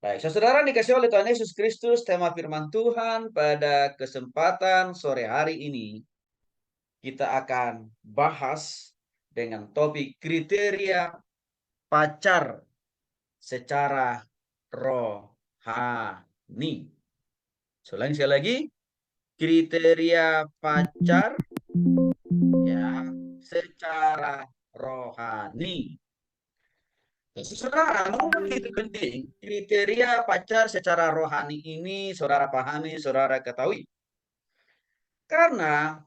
Baik, saudara dikasih oleh Tuhan Yesus Kristus, tema firman Tuhan pada kesempatan sore hari ini, kita akan bahas dengan topik kriteria pacar secara rohani. Sekali lagi, kriteria pacar ya secara rohani. Saudara, mengapa begitu penting? Kriteria pacar secara rohani ini saudara pahami, saudara ketahui. Karena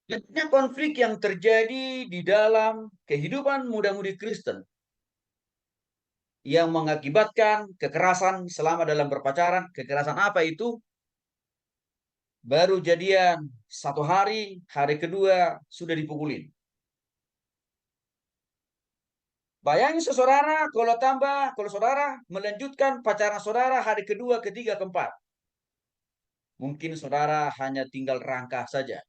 banyak konflik yang terjadi di dalam kehidupan muda-mudi Kristen yang mengakibatkan kekerasan selama dalam berpacaran. Kekerasan apa itu? Baru jadian satu hari, hari kedua sudah dipukulin. Bayangin saudara, kalau saudara melanjutkan pacaran saudara hari kedua, ketiga, keempat. Mungkin saudara hanya tinggal rangka saja.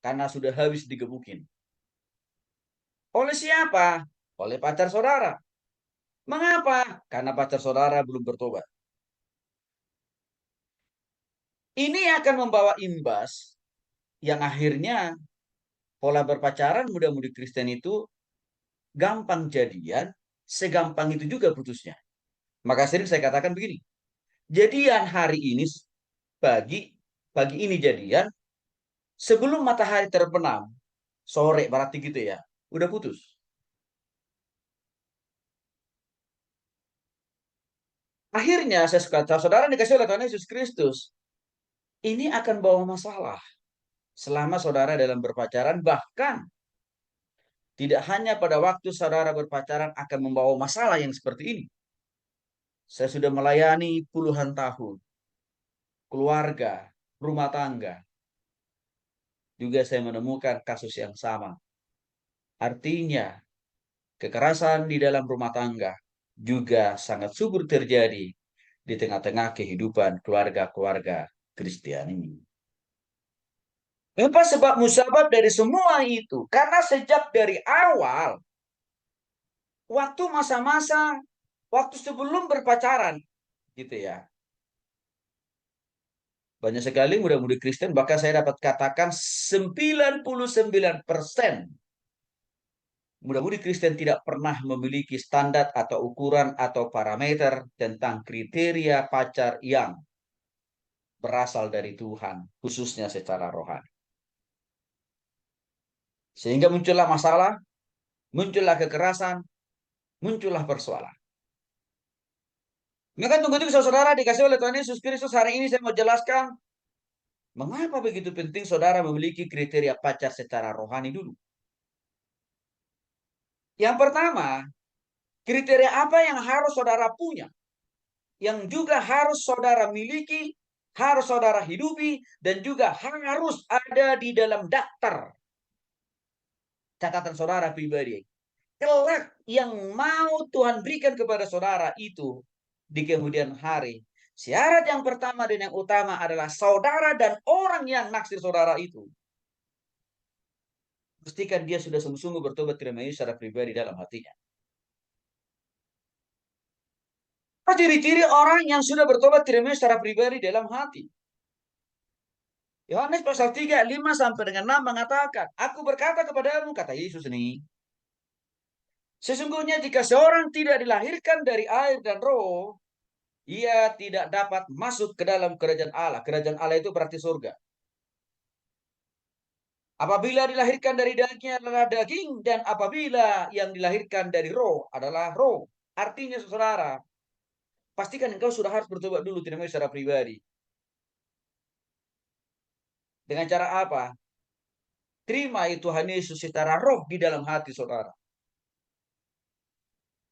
Karena sudah habis digebukin. Oleh siapa? Oleh pacar saudara. Mengapa? Karena pacar saudara belum bertobat. Ini akan membawa imbas yang akhirnya pola berpacaran muda-mudi Kristen itu gampang jadian, segampang itu juga putusnya. Maka sering saya katakan begini, jadian hari ini pagi, pagi ini jadian, sebelum matahari terbenam, sore berarti gitu ya, udah putus. Akhirnya saya kata saudara dikasih oleh Tuhan Yesus Kristus, ini akan bawa masalah selama saudara dalam berpacaran, bahkan tidak hanya pada waktu saudara berpacaran akan membawa masalah yang seperti ini. Saya sudah melayani puluhan tahun, keluarga, rumah tangga. Juga saya menemukan kasus yang sama. Artinya, kekerasan di dalam rumah tangga juga sangat subur terjadi di tengah-tengah kehidupan keluarga-keluarga Kristiani ini. Apa sebab musabab dari semua itu? Karena sejak dari awal, waktu masa-masa, waktu sebelum berpacaran, gitu ya. Banyak sekali muda-mudi Kristen, bahkan saya dapat katakan 99% muda-mudi Kristen tidak pernah memiliki standar atau ukuran atau parameter tentang kriteria pacar yang berasal dari Tuhan, khususnya secara rohani. Sehingga muncullah masalah, muncullah kekerasan, muncullah persoalan. Maka tunggu-tunggu saudara dikasih oleh Tuhan Yesus Kristus, hari ini saya mau jelaskan mengapa begitu penting saudara memiliki kriteria pacar secara rohani dulu. Yang pertama, kriteria apa yang harus saudara punya? Yang juga harus saudara miliki, harus saudara hidupi, dan juga harus ada di dalam daftar catatan saudara pribadi. Kelak yang mau Tuhan berikan kepada saudara itu di kemudian hari. Syarat yang pertama dan yang utama adalah saudara dan orang yang naksir saudara itu. Pastikan dia sudah sungguh-sungguh bertobat terima Yesus secara pribadi dalam hatinya. Ciri-ciri orang yang sudah bertobat terima Yesus secara pribadi dalam hati. Yohanes pasal 3, 5 sampai dengan 6 mengatakan, aku berkata kepadamu, kata Yesus ini, sesungguhnya jika seorang tidak dilahirkan dari air dan roh, ia tidak dapat masuk ke dalam kerajaan Allah. Kerajaan Allah itu berarti surga. Apabila dilahirkan dari daging adalah daging, dan apabila yang dilahirkan dari roh adalah roh. Artinya saudara, pastikan engkau sudah harus bertobat dulu, tidak secara pribadi. Dengan cara apa? Terima itu Tuhan Yesus secara roh di dalam hati saudara.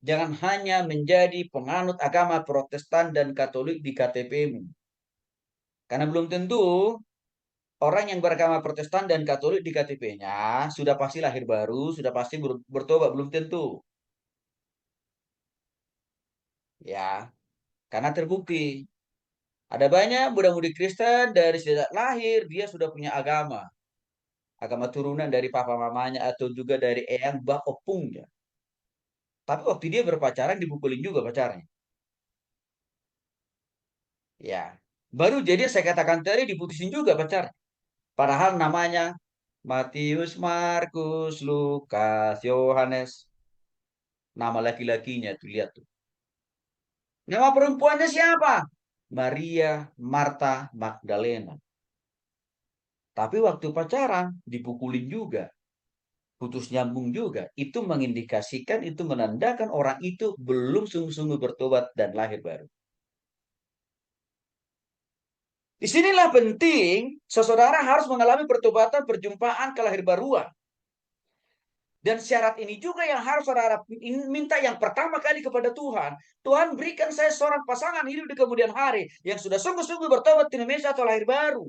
Jangan hanya menjadi penganut agama Protestan dan Katolik di KTP-mu. Karena belum tentu orang yang beragama Protestan dan Katolik di KTP-nya sudah pasti lahir baru, sudah pasti bertobat, belum tentu. Ya, karena terbukti ada banyak muda-mudi Kristen dari sejak lahir dia sudah punya agama. Agama turunan dari papa mamanya atau juga dari eyang bah opungnya. Tapi waktu dia berpacaran dipukulin juga pacarnya. Ya. Baru jadi saya katakan tadi diputusin juga pacarnya. Padahal namanya Matius, Markus, Lukas, Yohanes. Nama laki-lakinya tuh lihat tuh. Nama perempuannya siapa? Maria, Marta, Magdalena. Tapi waktu pacaran dipukulin juga. Putus nyambung juga. Itu mengindikasikan, itu menandakan orang itu belum sungguh-sungguh bertobat dan lahir baru. Disinilah penting, saudara harus mengalami pertobatan, perjumpaan, kelahirbaruan. Dan syarat ini juga yang harus saudara minta yang pertama kali kepada Tuhan. Tuhan berikan saya seorang pasangan hidup di kemudian hari yang sudah sungguh-sungguh bertobat di Indonesia atau lahir baru.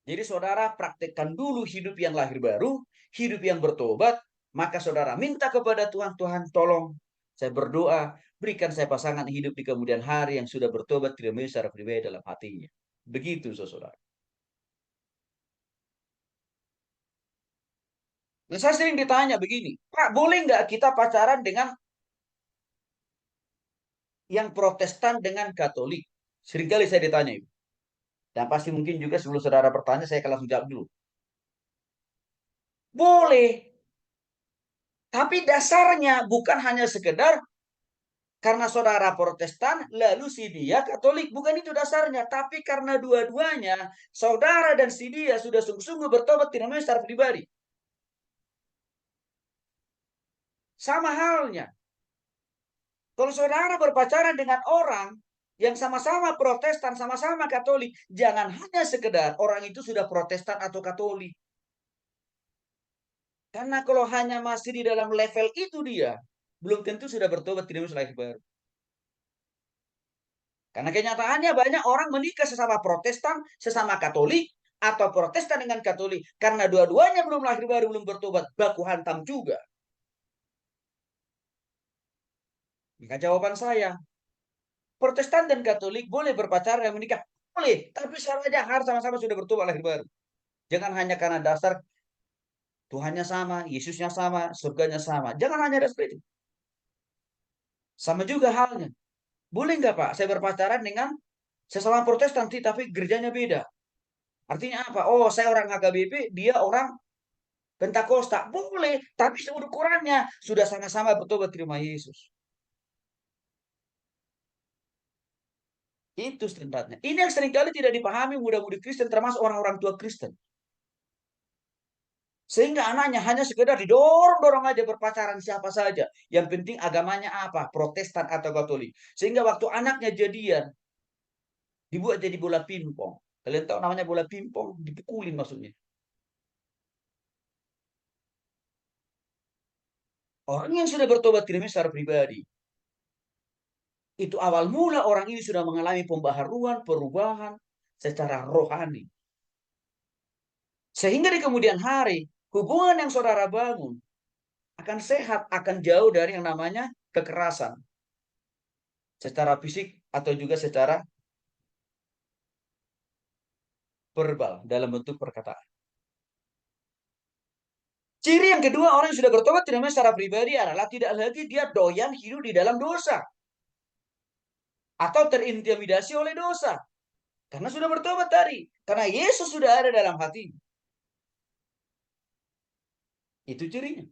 Jadi saudara praktekkan dulu hidup yang lahir baru, hidup yang bertobat, maka saudara minta kepada Tuhan, Tuhan tolong saya berdoa, berikan saya pasangan hidup di kemudian hari yang sudah bertobat tidak secara pribadi dalam hatinya. Begitu saudara. Nah, saya sering ditanya begini, Pak, boleh nggak kita pacaran dengan yang Protestan dengan Katolik? Seringkali saya ditanya itu. Dan pasti mungkin juga sebelum saudara bertanya, saya akan langsung jawab dulu. Boleh, tapi dasarnya bukan hanya sekedar karena saudara Protestan, lalu si dia Katolik. Bukan itu dasarnya. Tapi karena dua-duanya, saudara dan si dia sudah sungguh-sungguh bertobat tidak secara pribadi. Sama halnya. Kalau saudara berpacaran dengan orang yang sama-sama Protestan, sama-sama Katolik, jangan hanya sekedar orang itu sudah Protestan atau Katolik. Karena kalau hanya masih di dalam level itu dia, belum tentu sudah bertobat tidak lahir baru. Karena kenyataannya banyak orang menikah sesama Protestan, sesama Katolik, atau Protestan dengan Katolik. Karena dua-duanya belum lahir baru, belum bertobat, baku hantam juga. Maka jawaban saya, Protestan dan Katolik boleh berpacaran dan menikah. Boleh, tapi syaratnya harus sama-sama sudah bertobat lahir baru. Jangan hanya karena dasar Tuhannya sama, Yesusnya sama, surganya sama. Jangan hanya dasar itu. Sama juga halnya. Boleh nggak Pak, saya berpacaran dengan sesama Protestan, tapi gerjanya beda. Artinya apa? Oh, saya orang HKBP, dia orang Pentakosta. Boleh, tapi ukurannya sudah sama-sama bertobat terima Yesus. Itu standarnya. Ini yang seringkali tidak dipahami muda-mudi Kristen, termasuk orang-orang tua Kristen. Sehingga anaknya hanya sekedar didorong-dorong aja berpacaran siapa saja. Yang penting agamanya apa? Protestan atau Katolik. Sehingga waktu anaknya jadian, dibuat jadi bola pingpong. Kalian tahu namanya bola pingpong? Dipukulin maksudnya. Orang yang sudah bertobat tidak secara pribadi. Itu awal mula orang ini sudah mengalami pembaharuan, perubahan secara rohani. Sehingga di kemudian hari, hubungan yang saudara bangun akan sehat, akan jauh dari yang namanya kekerasan. Secara fisik atau juga secara verbal dalam bentuk perkataan. Ciri yang kedua orang yang sudah bertobat tidak secara pribadi adalah tidak lagi dia doyan hidup di dalam dosa. Atau terintimidasi oleh dosa. Karena sudah bertobat tadi. Karena Yesus sudah ada dalam hati. Itu cirinya.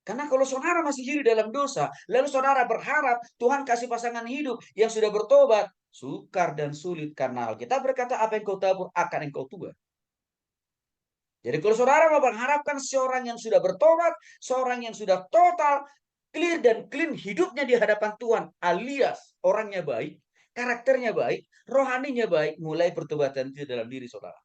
Karena kalau saudara masih hidup dalam dosa, lalu saudara berharap Tuhan kasih pasangan hidup yang sudah bertobat, sukar dan sulit. Karena Alkitab berkata, apa yang kau tabur akan yang kau tuai. Jadi kalau saudara mau mengharapkan seorang yang sudah bertobat, seorang yang sudah total, clear dan clean hidupnya di hadapan Tuhan, alias orangnya baik, karakternya baik, rohaninya baik, mulai pertobatan itu dalam diri saudara.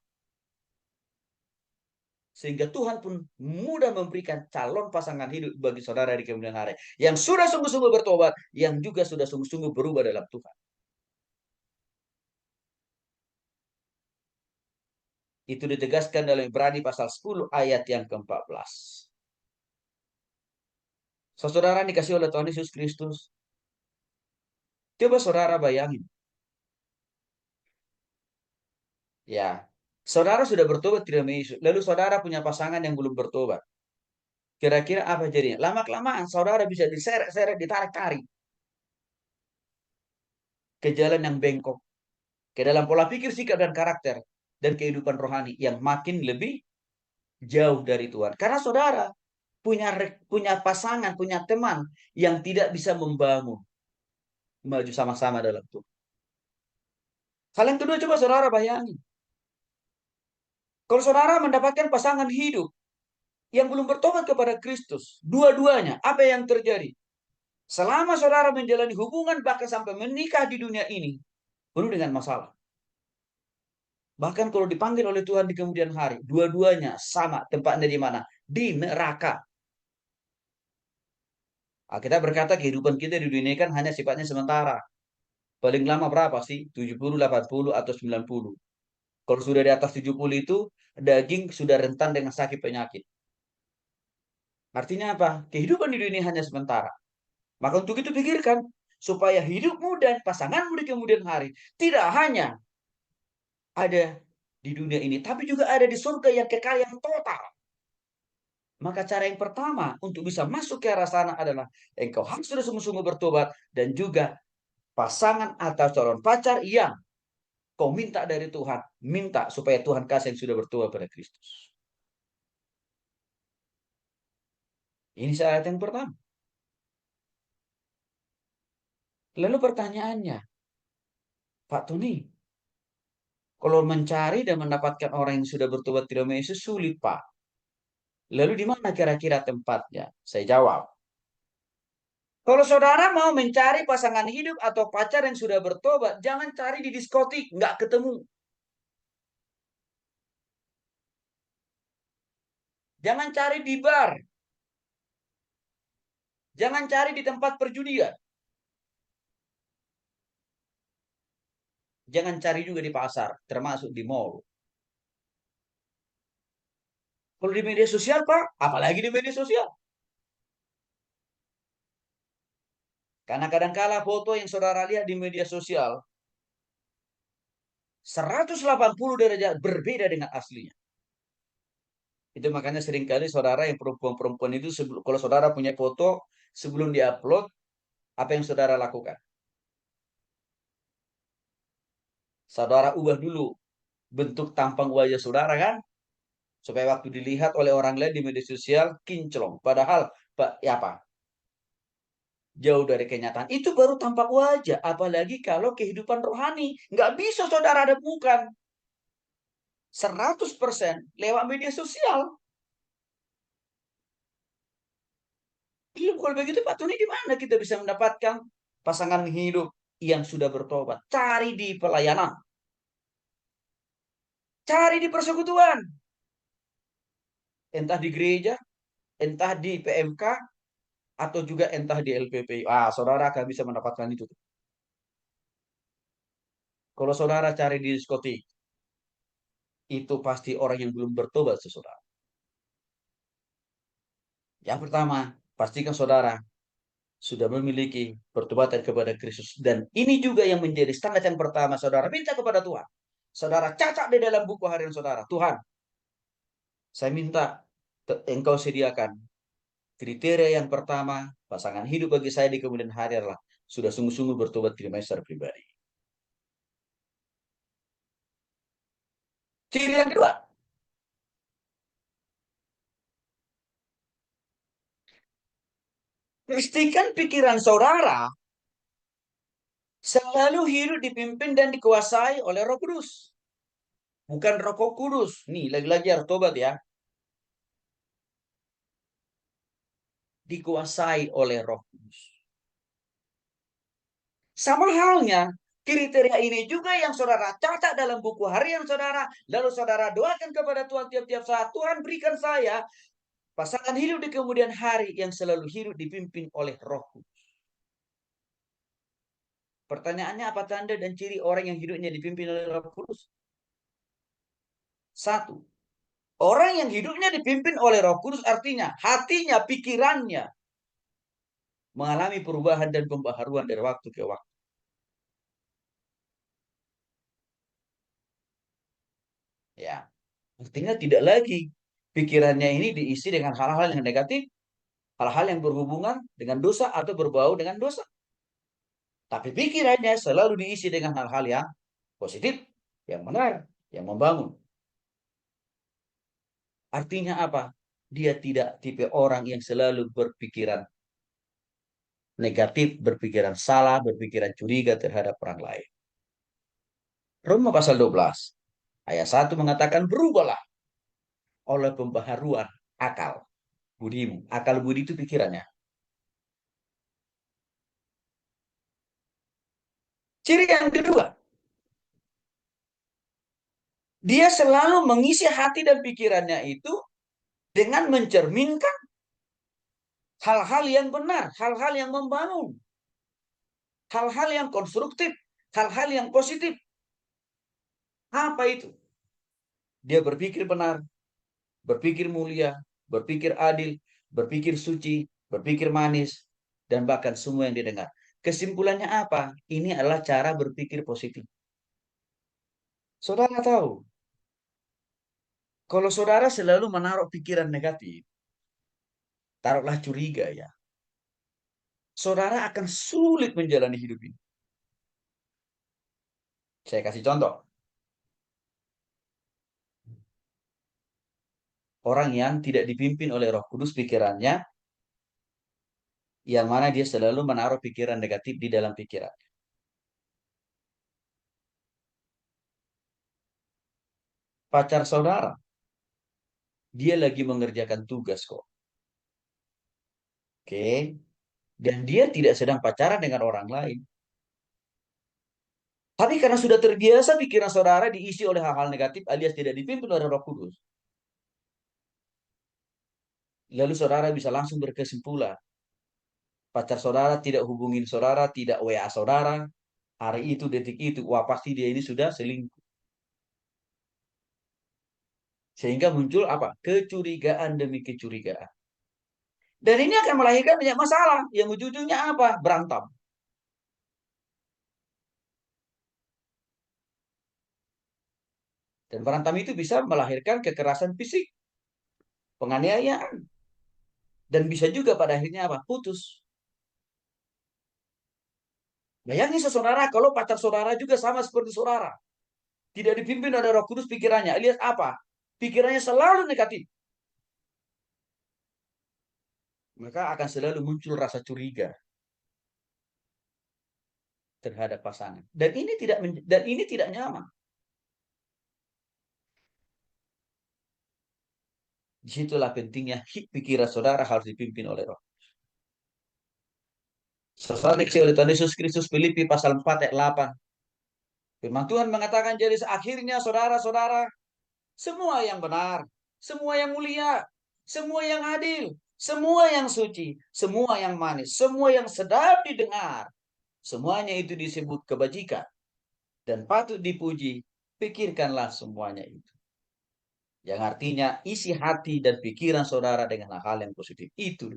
Sehingga Tuhan pun mudah memberikan calon pasangan hidup bagi saudara di kemudian hari. Yang sudah sungguh-sungguh bertobat, yang juga sudah sungguh-sungguh berubah dalam Tuhan. Itu ditegaskan dalam Ibrani pasal 10 ayat yang ke-14. Saudara dikasih oleh Tuhan Yesus Kristus. Coba saudara bayangin. Ya, saudara sudah bertobat tidak Yesus. Lalu saudara punya pasangan yang belum bertobat. Kira-kira apa jadinya? Lama-kelamaan saudara bisa diseret-seret, ditarik-tarik ke jalan yang bengkok, ke dalam pola pikir, sikap, dan karakter, dan kehidupan rohani yang makin lebih jauh dari Tuhan. Karena saudara punya pasangan, punya teman yang tidak bisa membangun maju sama-sama dalam Tuhan. Hal yang kedua, coba saudara bayangin. Kalau saudara mendapatkan pasangan hidup yang belum bertobat kepada Kristus, dua-duanya, apa yang terjadi? Selama saudara menjalani hubungan bahkan sampai menikah di dunia ini, penuh dengan masalah. Bahkan kalau dipanggil oleh Tuhan di kemudian hari, dua-duanya sama tempatnya di mana? Di neraka. Kita berkata kehidupan kita di dunia kan hanya sifatnya sementara. Paling lama berapa sih? 70, 80, atau 90. Kalau sudah di atas 70 itu, daging sudah rentan dengan sakit penyakit. Artinya apa? Kehidupan di dunia hanya sementara. Maka untuk itu pikirkan, supaya hidupmu dan pasanganmu di kemudian hari tidak hanya ada di dunia ini, tapi juga ada di surga yang kekal, yang total. Maka cara yang pertama untuk bisa masuk ke arah sana adalah engkau harus sudah sungguh-sungguh bertobat, dan juga pasangan atau calon pacar yang kau minta dari Tuhan, minta supaya Tuhan kasih yang sudah bertobat pada Kristus. Ini syarat yang pertama. Lalu pertanyaannya, Pak Tony, kalau mencari dan mendapatkan orang yang sudah bertobat tidak Yesus sulit, Pak. Lalu di mana kira-kira tempatnya? Saya jawab, kalau saudara mau mencari pasangan hidup atau pacar yang sudah bertobat, jangan cari di diskotik, nggak ketemu. Jangan cari di bar. Jangan cari di tempat perjudian. Jangan cari juga di pasar, termasuk di mall. Kalau di media sosial, Pak, apalagi di media sosial. Karena kadang-kala foto yang saudara lihat di media sosial 180 derajat berbeda dengan aslinya. Itu makanya seringkali saudara yang perempuan-perempuan itu, sebelum, kalau saudara punya foto, sebelum diupload, apa yang saudara lakukan? Saudara ubah dulu bentuk tampang wajah saudara kan? Supaya waktu dilihat oleh orang lain di media sosial, kinclong. Padahal, Pak, ya apa? Jauh dari kenyataan. Itu baru tampak wajah. Apalagi kalau kehidupan rohani. Nggak bisa saudara temukan 100% lewat media sosial. Iya, kalau begitu Pak Tony, di mana kita bisa mendapatkan pasangan hidup yang sudah bertobat? Cari di pelayanan. Cari di persekutuan. Entah di gereja, entah di PMK, atau juga entah di LPP. Saudara akan bisa mendapatkan itu. Kalau saudara cari di diskotik, itu pasti orang yang belum bertobat, saudara. Yang pertama, pastikan saudara sudah memiliki pertobatan kepada Kristus. Dan ini juga yang menjadi standar yang pertama saudara minta kepada Tuhan. Saudara catat di dalam buku harian saudara. Tuhan, saya minta engkau sediakan kriteria yang pertama, pasangan hidup bagi saya di kemudian hari adalah sudah sungguh-sungguh bertobat terima secara pribadi. Ciri yang kedua, pastikan pikiran saudara selalu hidup dipimpin dan dikuasai oleh Roh Kudus. Bukan Roh Kudus. Nih, lagi-lagi harus tobat ya. Dikuasai oleh Roh Kudus. Sama halnya, kriteria ini juga yang saudara catat dalam buku harian saudara. Lalu saudara doakan kepada Tuhan tiap-tiap saat. Tuhan, berikan saya pasangan hidup di kemudian hari yang selalu hidup dipimpin oleh Roh Kudus. Pertanyaannya, apa tanda dan ciri orang yang hidupnya dipimpin oleh Roh Kudus? Satu, orang yang hidupnya dipimpin oleh Roh Kudus artinya hatinya, pikirannya mengalami perubahan dan pembaharuan dari waktu ke waktu. Ya, artinya tidak lagi Pikirannya ini diisi dengan hal-hal yang negatif, hal-hal yang berhubungan dengan dosa atau berbau dengan dosa. Tapi pikirannya selalu diisi dengan hal-hal yang positif, yang benar, yang membangun. Artinya apa? Dia tidak tipe orang yang selalu berpikiran negatif, berpikiran salah, berpikiran curiga terhadap orang lain. Roma pasal 12 ayat 1 mengatakan berubahlah oleh pembaharuan akal budimu. Akal budi itu pikirannya. Ciri yang kedua, dia selalu mengisi hati dan pikirannya itu dengan mencerminkan hal-hal yang benar, hal-hal yang membangun, hal-hal yang konstruktif, hal-hal yang positif. Apa itu? Dia berpikir benar, berpikir mulia, berpikir adil, berpikir suci, berpikir manis, dan bahkan semua yang didengar. Kesimpulannya apa? Ini adalah cara berpikir positif. Saudara tahu, kalau saudara selalu menaruh pikiran negatif, taruhlah curiga ya, saudara akan sulit menjalani hidup ini. Saya kasih contoh. Orang yang tidak dipimpin oleh Roh Kudus pikirannya, yang mana dia selalu menaruh pikiran negatif di dalam pikiran. Pacar saudara, dia lagi mengerjakan tugas kok. Oke. Dan dia tidak sedang pacaran dengan orang lain. Tapi karena sudah terbiasa pikiran saudara diisi oleh hal-hal negatif alias tidak dipimpin oleh Roh Kudus. Lalu saudara bisa langsung berkesimpulan. Pacar saudara tidak hubungin saudara, tidak WA saudara. Hari itu, detik itu, wah pasti dia ini sudah selingkuh. Sehingga muncul apa? Kecurigaan demi kecurigaan. Dan ini akan melahirkan banyak masalah. Yang ujung-ujungnya apa? Berantem. Dan berantem itu bisa melahirkan kekerasan fisik, penganiayaan. Dan bisa juga pada akhirnya apa? Putus. Bayangin saudara kalau pacar saudara juga sama seperti saudara. Tidak dipimpin oleh Roh Kudus pikirannya. Lihat apa? Pikirannya selalu negatif. Maka akan selalu muncul rasa curiga terhadap pasangan. Dan ini tidak nyaman. Disitulah pentingnya pikiran saudara harus dipimpin oleh Roh. Saudara dikasih oleh Tuhan Yesus Kristus Filipi pasal 4 ayat 8. Firman Tuhan mengatakan jadi akhirnya saudara-saudara semua yang benar, semua yang mulia, semua yang adil, semua yang suci, semua yang manis, semua yang sedap didengar, semuanya itu disebut kebajikan dan patut dipuji, pikirkanlah semuanya itu. Yang artinya isi hati dan pikiran saudara dengan hal yang positif. Itu.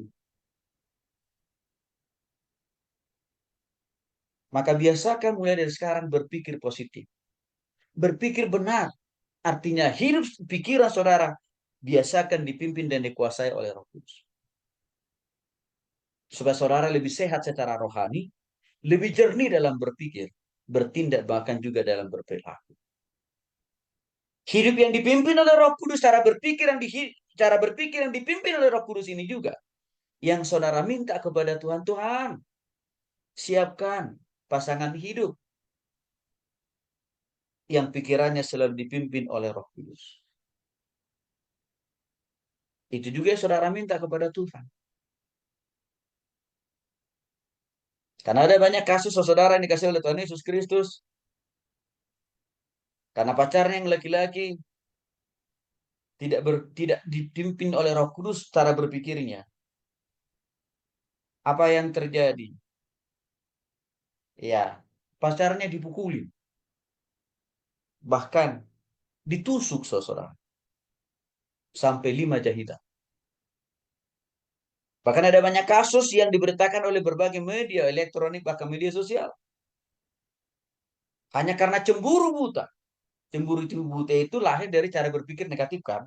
Maka biasakan mulai dari sekarang berpikir positif. Berpikir benar. Artinya hidup pikiran saudara biasakan dipimpin dan dikuasai oleh Roh Kudus. Supaya saudara lebih sehat secara rohani, lebih jernih dalam berpikir, bertindak, bahkan juga dalam berperilaku. Hidup yang dipimpin oleh Roh Kudus, cara berpikir yang dipimpin oleh Roh Kudus ini juga yang saudara minta kepada Tuhan. Tuhan, siapkan pasangan hidup yang pikirannya selalu dipimpin oleh Roh Kudus. Itu juga yang saudara minta kepada Tuhan. Karena ada banyak kasus saudara yang dikasih oleh Tuhan Yesus Kristus. Karena pacarnya yang laki-laki tidak dipimpin oleh Roh Kudus cara berpikirnya. Apa yang terjadi? Ya, pacarnya dipukuli. Bahkan ditusuk saudara. Sampai 5 jahitan. Bahkan ada banyak kasus yang diberitakan oleh berbagai media elektronik, bahkan media sosial. Hanya karena cemburu buta. Cemburu itu buta itu lahir dari cara berpikir negatif kan.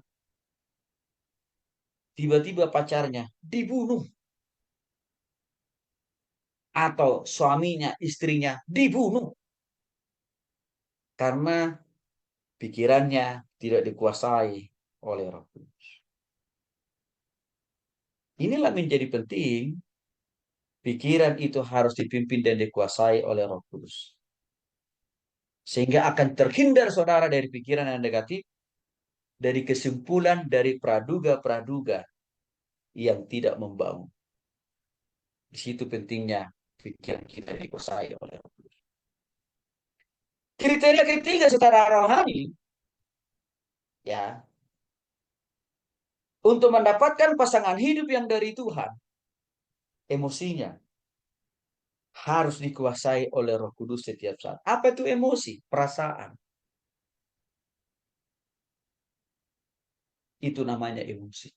tiba-tiba pacarnya dibunuh atau suaminya, istrinya dibunuh karena pikirannya tidak dikuasai oleh Roh Kudus. Inilah menjadi penting, pikiran itu harus dipimpin dan dikuasai oleh Roh Kudus. Sehingga akan terhindar saudara dari pikiran yang negatif, dari kesimpulan, dari praduga-praduga yang tidak membangun. Di situ pentingnya pikiran kita dikuasai oleh Roh Kudus. Kriteria ketiga secara rohani, ya, untuk mendapatkan pasangan hidup yang dari Tuhan, emosinya harus dikuasai oleh Roh Kudus setiap saat. Apa itu emosi? Perasaan. Itu namanya emosi.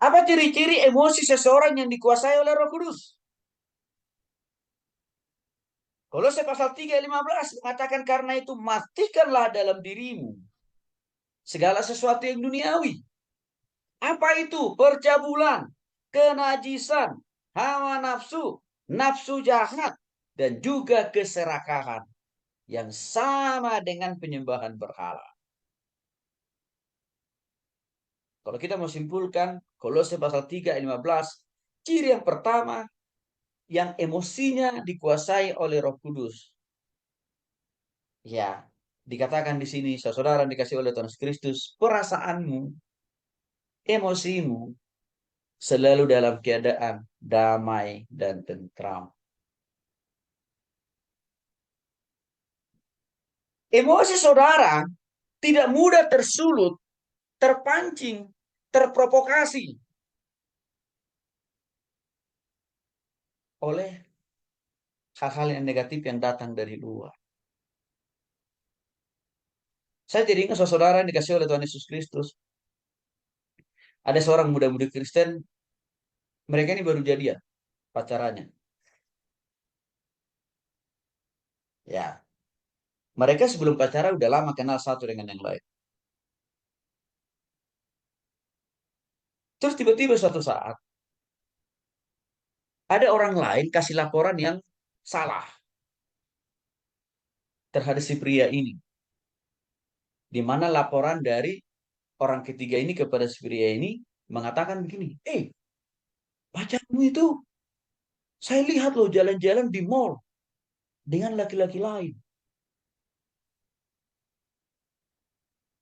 Apa ciri-ciri emosi seseorang yang dikuasai oleh Roh Kudus? Kolose pasal 3 ayat 15 mengatakan, karena itu matikanlah dalam dirimu segala sesuatu yang duniawi. Apa itu? Percabulan, kenajisan, hawa nafsu, nafsu jahat, dan juga keserakahan yang sama dengan penyembahan berhala. Kalau kita mau simpulkan, Kolose pasal 3 ayat 15, ciri yang pertama, yang emosinya dikuasai oleh Roh Kudus. Ya, dikatakan di sini, saudara dikasih oleh Tuhan Kristus, perasaanmu, emosimu, selalu dalam keadaan damai dan tentram. Emosi saudara tidak mudah tersulut, terpancing, terprovokasi oleh hal-hal yang negatif yang datang dari luar. Saya jadi ingat saudara yang dikasih oleh Tuhan Yesus Kristus. Ada seorang muda-mudi Kristen, mereka ini baru jadian pacarannya. Ya, mereka sebelum pacaran udah lama kenal satu dengan yang lain. Terus tiba-tiba suatu saat ada orang lain kasih laporan yang salah terhadap si pria ini. Di mana laporan dari orang ketiga ini kepada si pria ini mengatakan begini, pacarmu itu saya lihat loh jalan-jalan di mall dengan laki-laki lain.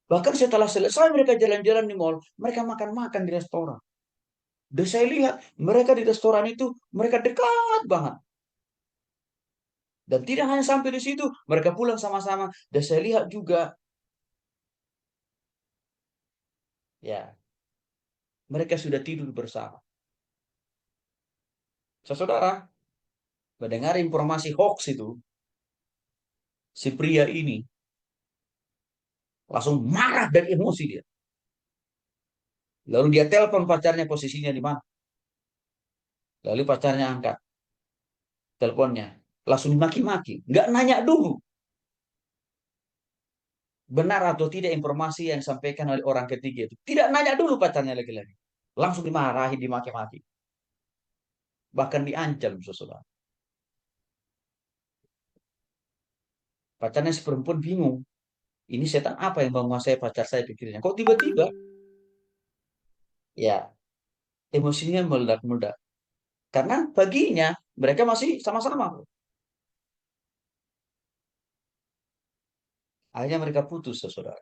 Bahkan setelah selesai mereka jalan-jalan di mall, mereka makan-makan di restoran. Dan saya lihat mereka di restoran itu, mereka dekat banget. Dan tidak hanya sampai di situ, mereka pulang sama-sama. Dan saya lihat juga, ya, mereka sudah tidur bersama. Saudara, mendengar informasi hoax itu, si pria ini langsung marah dan emosi dia. Lalu dia telepon pacarnya posisinya di mana. Lalu pacarnya angkat teleponnya. Langsung dimaki-maki. Nggak nanya dulu. Benar atau tidak informasi yang disampaikan oleh orang ketiga itu. Tidak nanya dulu pacarnya lagi-lagi. Langsung dimarahi, dimaki-maki. Bahkan diancam, saudara. Pacarnya si perempuan bingung. Ini setan apa yang menguasai pacar saya pikirnya. Kok tiba-tiba? Ya, emosinya meledak-meledak. Karena baginya mereka masih sama-sama. Akhirnya mereka putus, saudara.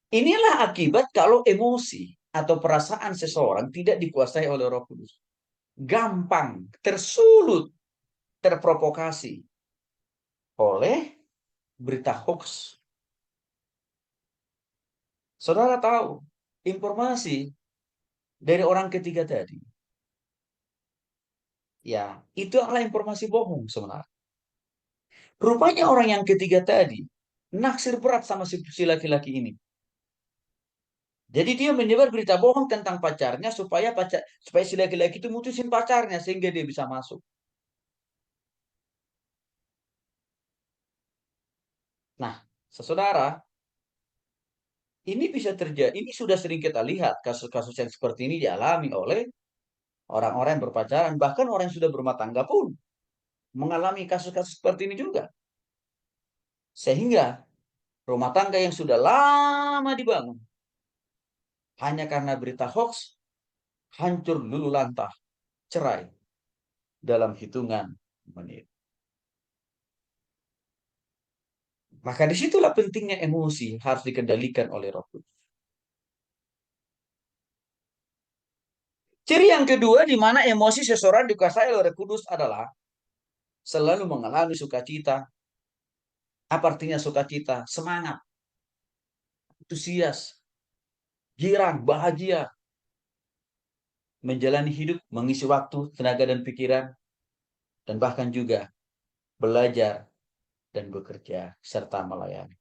Inilah akibat kalau emosi atau perasaan seseorang tidak dikuasai oleh Roh Kudus. Gampang, tersulut, terprovokasi oleh berita hoax. Saudara tahu, informasi dari orang ketiga tadi, ya, itu adalah informasi bohong sebenarnya. Rupanya orang yang ketiga tadi naksir berat sama si laki-laki ini. Jadi dia menyebar berita bohong tentang pacarnya supaya si laki-laki itu mutusin pacarnya sehingga dia bisa masuk. Nah, saudara, Ini bisa terjadi, ini sudah sering kita lihat kasus-kasus yang seperti ini dialami oleh orang-orang yang berpacaran, bahkan orang yang sudah berumah tangga pun mengalami kasus-kasus seperti ini juga. Sehingga rumah tangga yang sudah lama dibangun hanya karena berita hoax hancur lulu lantah, cerai dalam hitungan menit. Maka disitulah pentingnya emosi harus dikendalikan oleh Roh Kudus. Ciri yang kedua di mana emosi seseorang dikuasai oleh Roh Kudus adalah selalu mengalami sukacita. Apa artinya sukacita? Semangat, antusias, girang, bahagia, menjalani hidup, mengisi waktu, tenaga dan pikiran, dan bahkan juga belajar dan bekerja serta melayani.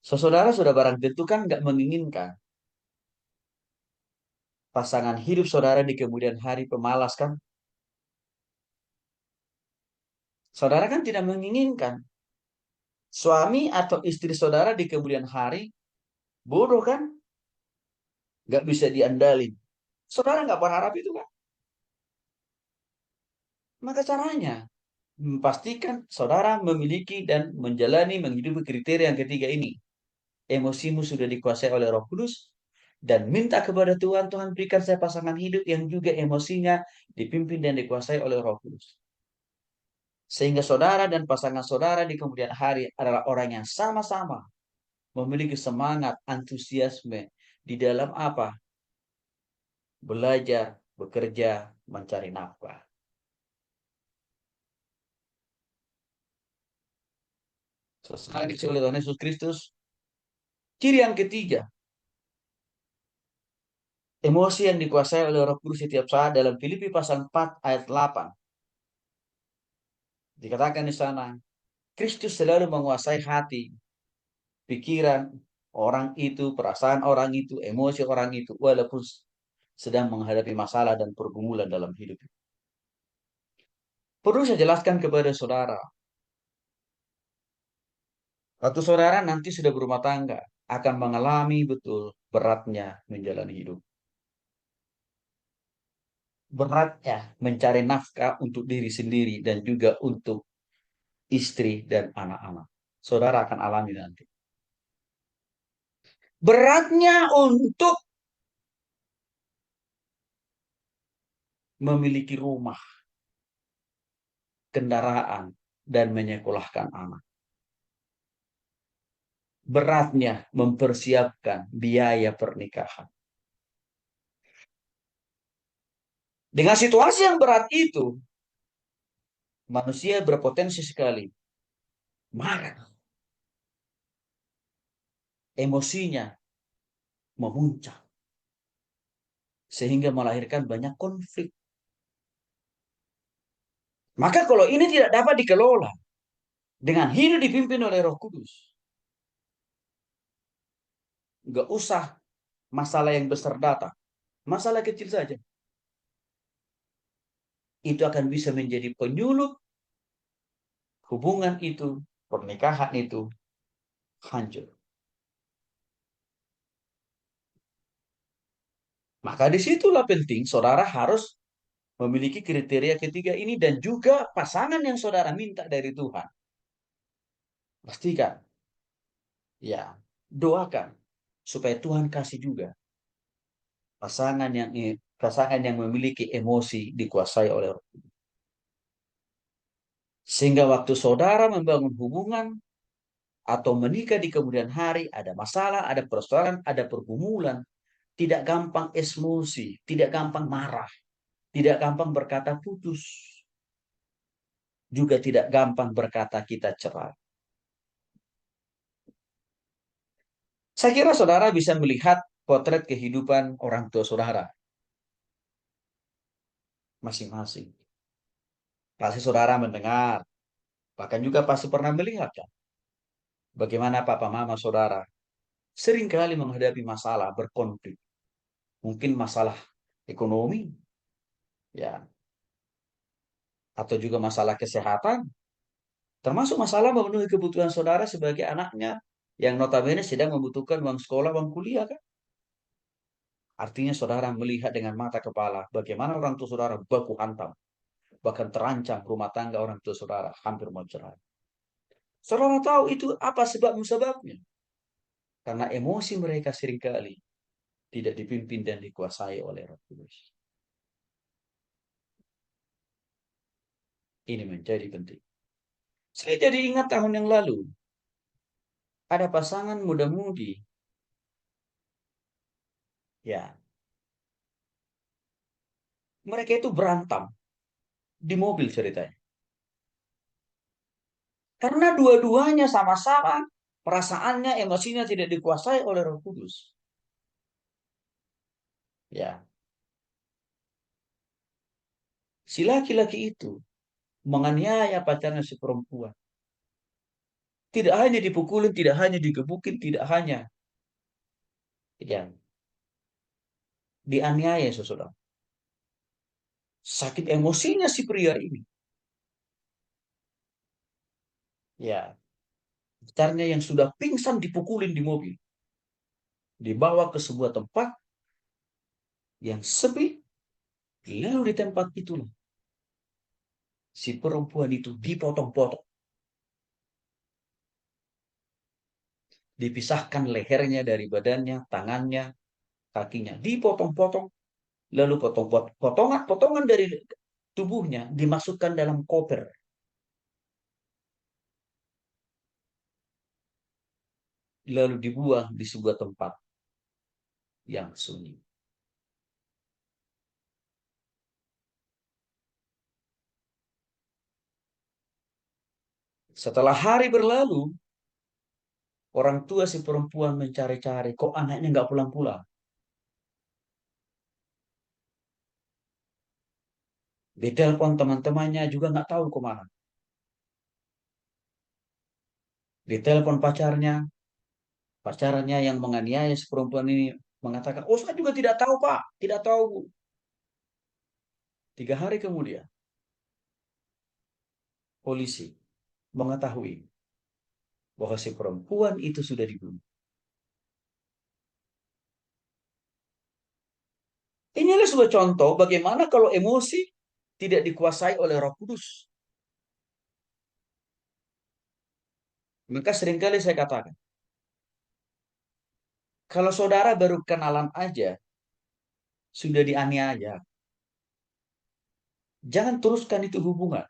Saudara sudah barang tentu kan nggak menginginkan pasangan hidup saudara di kemudian hari pemalas kan? Saudara kan tidak menginginkan suami atau istri saudara di kemudian hari bodoh kan? Nggak bisa diandalin. Saudara nggak berharap itu kan? Maka caranya memastikan saudara memiliki dan menjalani menghidupi kriteria yang ketiga ini. Emosimu sudah dikuasai oleh Roh Kudus dan minta kepada Tuhan, Tuhan berikan saya pasangan hidup yang juga emosinya dipimpin dan dikuasai oleh Roh Kudus. Sehingga saudara dan pasangan saudara di kemudian hari adalah orang yang sama-sama memiliki semangat, antusiasme di dalam apa? Belajar, bekerja, mencari nafkah. Sesuai oleh Tuhan Yesus Kristus. Ciri yang ketiga, emosi yang dikuasai oleh Roh Kudus setiap saat dalam Filipi pasal 4 ayat 8. Dikatakan di sana, Kristus selalu menguasai hati, pikiran orang itu, perasaan orang itu, emosi orang itu, walaupun sedang menghadapi masalah dan pergumulan dalam hidup. Perlu saya jelaskan kepada saudara, waktu saudara nanti sudah berumah tangga, akan mengalami betul beratnya menjalani hidup. Beratnya mencari nafkah untuk diri sendiri dan juga untuk istri dan anak-anak. Saudara akan alami nanti. Beratnya untuk memiliki rumah, kendaraan, dan menyekolahkan anak. Beratnya mempersiapkan biaya pernikahan. Dengan situasi yang berat itu, manusia berpotensi sekali marah, emosinya memuncak, sehingga melahirkan banyak konflik. Maka kalau ini tidak dapat dikelola dengan hidup dipimpin oleh Roh Kudus, nggak usah masalah yang besar datang, masalah kecil saja, itu akan bisa menjadi penyulut hubungan itu, pernikahan itu hancur. Maka disitulah penting saudara harus memiliki kriteria ketiga ini dan juga pasangan yang saudara minta dari Tuhan. Pastikan, ya, doakan supaya Tuhan kasih juga pasangan yang memiliki emosi dikuasai oleh Roh. Sehingga waktu saudara membangun hubungan atau menikah di kemudian hari, ada masalah, ada persoalan, ada pergumulan, tidak gampang emosi, tidak gampang marah, tidak gampang berkata putus, juga tidak gampang berkata kita cerai. Saya kira saudara bisa melihat potret kehidupan orang tua saudara masing-masing. Pasti saudara mendengar, bahkan juga pasti pernah melihat kan, bagaimana papa mama saudara seringkali menghadapi masalah berkonflik. Mungkin masalah ekonomi, ya, atau juga masalah kesehatan, termasuk masalah memenuhi kebutuhan saudara sebagai anaknya, yang notabene sedang membutuhkan uang sekolah, uang kuliah kan. Artinya saudara melihat dengan mata kepala bagaimana orang tua saudara baku hantam, bahkan terancam rumah tangga orang tua saudara hampir mau cerai. Saudara tahu itu apa sebabnya? Karena emosi mereka seringkali tidak dipimpin dan dikuasai oleh Roh Kudus. Ini menjadi penting. Saya jadi ingat tahun yang lalu, ada pasangan muda-mudi, ya, mereka itu berantem di mobil ceritanya. Karena dua-duanya sama-sama perasaannya, emosinya tidak dikuasai oleh Roh Kudus. Ya, si laki-laki itu menganiaya pacarnya si perempuan. Tidak hanya dipukulin, tidak hanya digebukin, tidak hanya ya dianiaya seseorang. Sakit emosinya si pria ini. Ya, pacarnya yang sudah pingsan dipukulin di mobil, dibawa ke sebuah tempat yang sepi, lalu di tempat itulah si perempuan itu dipotong-potong, dipisahkan lehernya dari badannya, tangannya, kakinya, dipotong-potong, lalu potongan-potongan dari tubuhnya dimasukkan dalam koper, lalu dibuang di sebuah tempat yang sunyi. Setelah hari berlalu, orang tua si perempuan mencari-cari, kok anaknya nggak pulang-pulang. Ditelepon teman-temannya juga nggak tahu kemana. Ditelepon pacarnya yang menganiaya si perempuan ini mengatakan, oh saya juga tidak tahu Pak, tidak tahu Bu. 3 hari kemudian, polisi mengetahui bahwa si perempuan itu sudah dibunuh. Inilah sebuah contoh bagaimana kalau emosi tidak dikuasai oleh Roh Kudus. Maka seringkali saya katakan, kalau saudara baru kenalan aja, sudah dianiaya, jangan teruskan itu hubungan.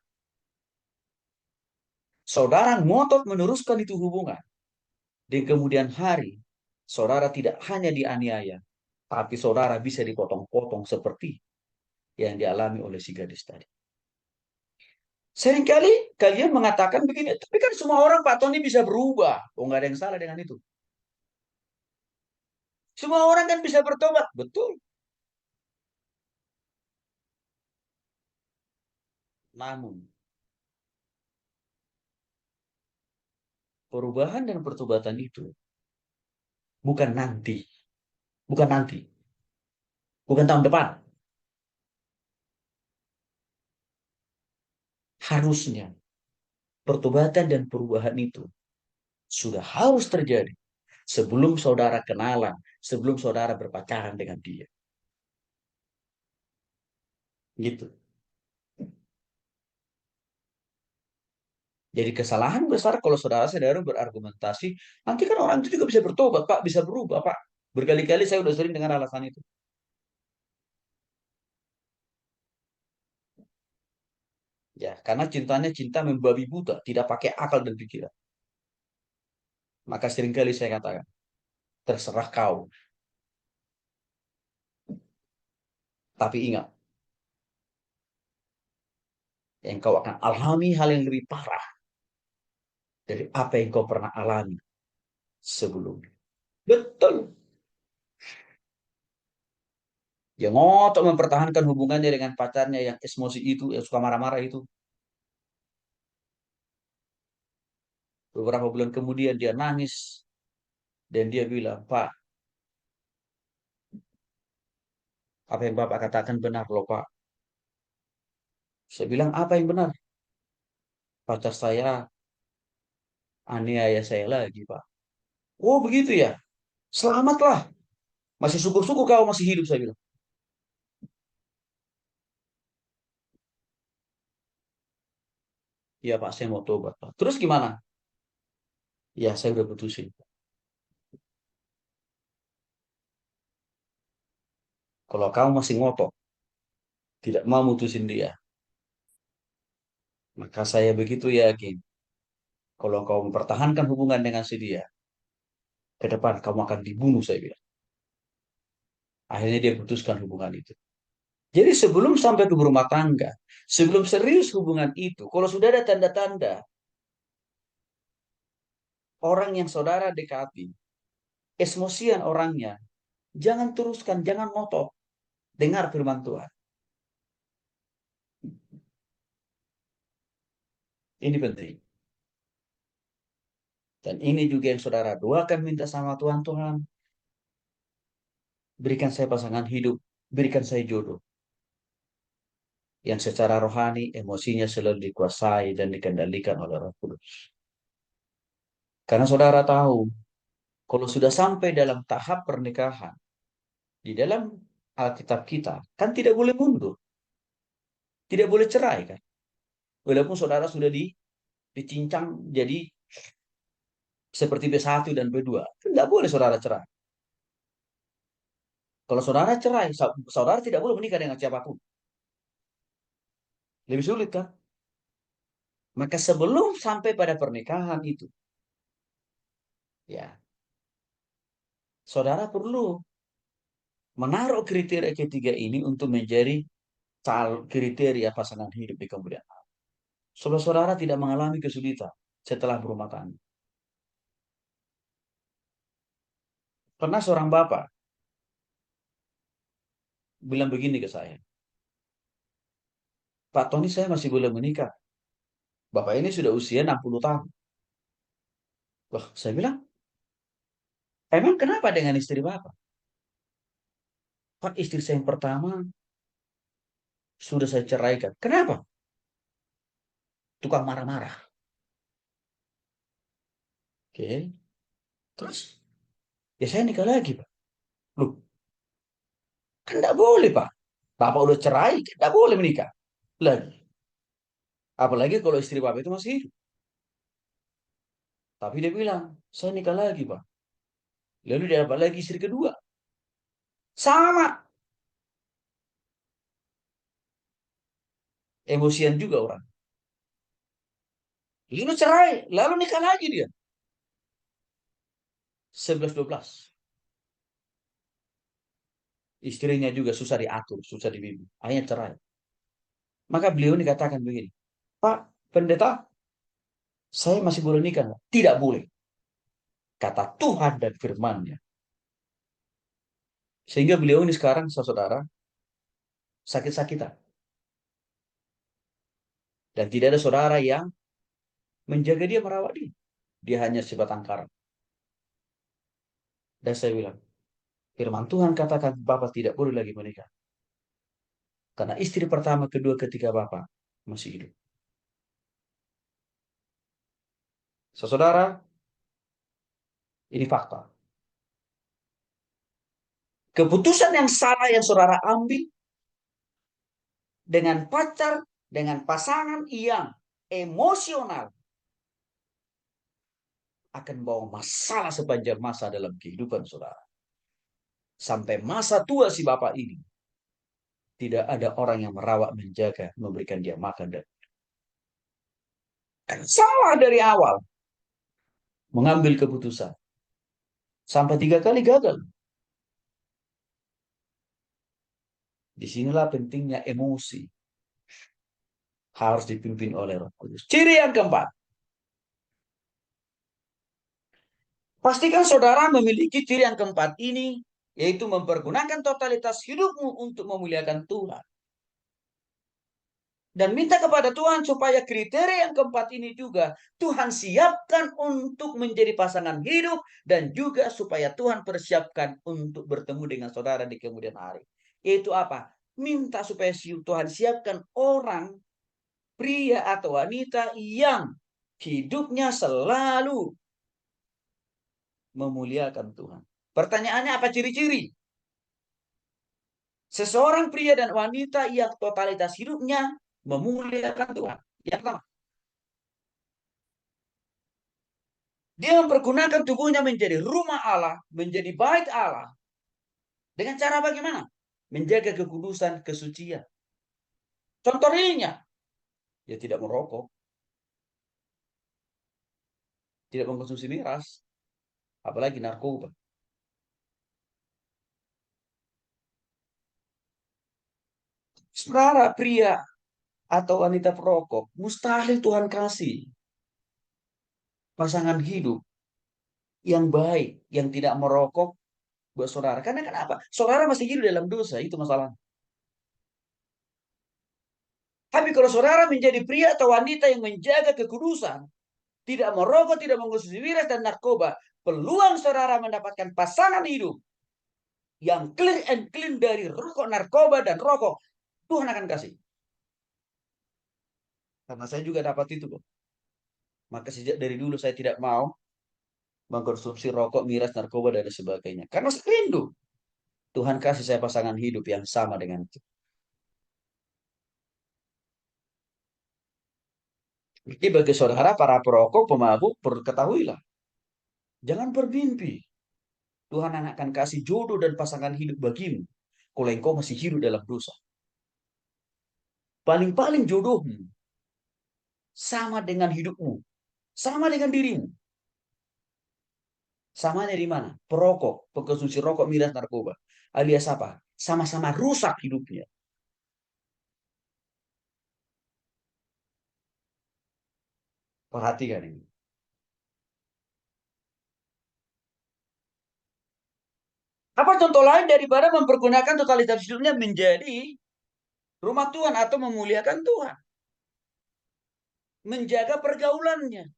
Saudara ngotot meneruskan itu hubungan. Di kemudian hari, saudara tidak hanya dianiaya, tapi saudara bisa dipotong-potong seperti yang dialami oleh si gadis tadi. Seringkali kalian mengatakan begini, tapi kan semua orang Pak Tony bisa berubah. Oh, nggak ada yang salah dengan itu. Semua orang kan bisa bertobat. Betul. Namun, perubahan dan pertobatan itu bukan nanti. Bukan nanti. Bukan tahun depan. Harusnya pertobatan dan perubahan itu sudah harus terjadi sebelum saudara kenalan, sebelum saudara berpacaran dengan dia. Gitu. Jadi kesalahan besar kalau saudara-saudara berargumentasi, nanti kan orang itu juga bisa bertobat, Pak, bisa berubah, Pak. Berkali-kali saya udah sering dengan alasan itu. Ya, karena cintanya cinta membabi buta, tidak pakai akal dan pikiran. Maka seringkali saya katakan, terserah kau. Tapi ingat, yang kau akan alami hal yang lebih parah dari apa yang kau pernah alami sebelumnya. Betul. Dia ngotot mempertahankan hubungannya dengan pacarnya yang emosi itu, yang suka marah-marah itu. Beberapa bulan kemudian dia nangis dan dia bilang, Pak, apa yang Bapak katakan benar loh Pak. Saya bilang, apa yang benar? Pacar saya aniaya saya lagi Pak. Oh begitu ya. Selamatlah. Masih syukur-syukur kau masih hidup, saya bilang. Iya Pak, saya mau tobat Pak. Terus gimana? Ya saya udah putusin. Kalau kamu masih ngotot, tidak mau mutusin dia, maka saya begitu yakin. Kalau kau mempertahankan hubungan dengan si dia, ke depan kamu akan dibunuh, saya bilang. Akhirnya dia putuskan hubungan itu. Jadi sebelum sampai ke berumah tangga, sebelum serius hubungan itu, kalau sudah ada tanda-tanda orang yang saudara dekati, emosian orangnya, jangan teruskan, jangan ngotot. Dengar firman Tuhan. Ini penting. Dan ini juga yang saudara doakan, minta sama Tuhan, Tuhan, berikan saya pasangan hidup, berikan saya jodoh. Yang secara rohani, emosinya selalu dikuasai dan dikendalikan oleh Roh Kudus. Karena saudara tahu, kalau sudah sampai dalam tahap pernikahan, di dalam Alkitab kita, kan tidak boleh mundur, tidak boleh cerai kan. Walaupun saudara sudah dicincang jadi seperti B1 dan B2, tidak boleh saudara cerai. Kalau saudara cerai, saudara tidak boleh menikah dengan siapapun. Lebih sulit kan? Maka sebelum sampai pada pernikahan itu, ya, saudara perlu menaruh kriteria ketiga ini untuk menjadi kriteria pasangan hidup di kemudian hari. Saudara tidak mengalami kesulitan setelah berumah tangga. Pernah seorang bapak bilang begini ke saya, Pak Tony, saya masih belum menikah. Bapak ini sudah usia 60 tahun. Wah, saya bilang, emang kenapa dengan istri Bapak? Pak, istri saya yang pertama sudah saya ceraikan. Kenapa? Tukang marah-marah. Oke. Terus, ya saya nikah lagi, Pak. Loh, kan tidak boleh, Pak. Bapak udah cerai, tidak boleh menikah lagi. Apalagi kalau istri Bapak itu masih hidup. Tapi dia bilang, saya nikah lagi, Pak. Lalu dia dapat lagi istri kedua. Sama. Emosian juga orang. Lalu cerai, lalu nikah lagi dia. 11-12. Istrinya juga susah diatur, susah dibimbing. Akhirnya cerai. Maka beliau ini katakan begini, Pak Pendeta, saya masih boleh nikah nggak? Tidak boleh. Kata Tuhan dan firman-Nya. Sehingga beliau ini sekarang, saudara, sakit-sakitan. Dan tidak ada saudara yang menjaga dia, merawat dia. Dia hanya sebatang kara. Dan saya bilang, firman Tuhan katakan Bapak tidak boleh lagi menikah. Karena istri pertama, kedua, ketiga Bapak masih hidup. Saudara, ini fakta. Keputusan yang salah yang saudara ambil dengan pacar, dengan pasangan yang emosional, akan bawa masalah sepanjang masa dalam kehidupan saudara. Sampai masa tua si bapak ini, tidak ada orang yang merawat, menjaga, memberikan dia makan. Dan salah dari awal mengambil keputusan. Sampai 3 kali gagal. Disinilah pentingnya emosi. Harus dipimpin oleh Roh Kudus. Ciri yang keempat. Pastikan saudara memiliki ciri yang keempat ini, yaitu mempergunakan totalitas hidupmu untuk memuliakan Tuhan. Dan minta kepada Tuhan supaya kriteria yang keempat ini juga Tuhan siapkan untuk menjadi pasangan hidup, dan juga supaya Tuhan persiapkan untuk bertemu dengan saudara di kemudian hari. Yaitu apa? Minta supaya Tuhan siapkan orang, pria atau wanita yang hidupnya selalu memuliakan Tuhan. Pertanyaannya apa ciri-ciri? Seseorang pria dan wanita yang totalitas hidupnya memuliakan Tuhan. Yang pertama, dia mempergunakan tubuhnya menjadi rumah Allah, menjadi bait Allah. Dengan cara bagaimana? Menjaga kekudusan, kesucian. Contoh realnya, dia tidak merokok, tidak mengkonsumsi miras, apalagi narkoba. Saudara pria atau wanita perokok, mustahil Tuhan kasih pasangan hidup yang baik, yang tidak merokok buat saudara. Karena kenapa? Saudara masih hidup dalam dosa, itu masalah. Tapi kalau saudara menjadi pria atau wanita yang menjaga kekudusan, tidak merokok, tidak mengkonsumsi miras dan narkoba, peluang saudara mendapatkan pasangan hidup yang clear and clean dari rokok, narkoba, dan rokok, Tuhan akan kasih. Karena saya juga dapat itu kok. Maka sejak dari dulu saya tidak mau mengkonsumsi rokok, miras, narkoba, dan sebagainya. Karena saya rindu. Tuhan kasih saya pasangan hidup yang sama dengan itu. Jadi bagi saudara para perokok, pemabuk, perlu ketahuilah. Jangan bermimpi. Tuhan akan kasih jodoh dan pasangan hidup bagimu. Kalau engkau masih hidup dalam dosa. Paling-paling jodohmu sama dengan hidupmu. Sama dengan dirimu. Samanya di mana? Perokok, pengkonsumsi rokok, miras, narkoba. Alias apa? Sama-sama rusak hidupnya. Perhatikan ini. Apa contoh lain daripada mempergunakan totalitas hidupnya menjadi rumah Tuhan atau memuliakan Tuhan? Menjaga pergaulannya.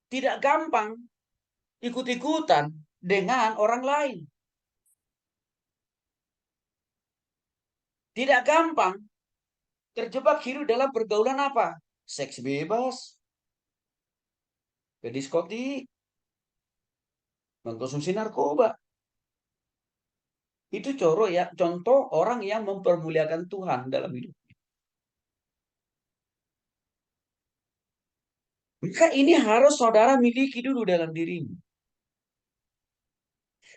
Tidak gampang ikut-ikutan dengan orang lain. Tidak gampang terjebak hidup dalam pergaulan apa? Seks bebas, ke diskotik, mengkonsumsi narkoba. Itu contoh orang yang mempermuliakan Tuhan dalam hidup. Maka ini harus saudara miliki dulu dalam dirimu.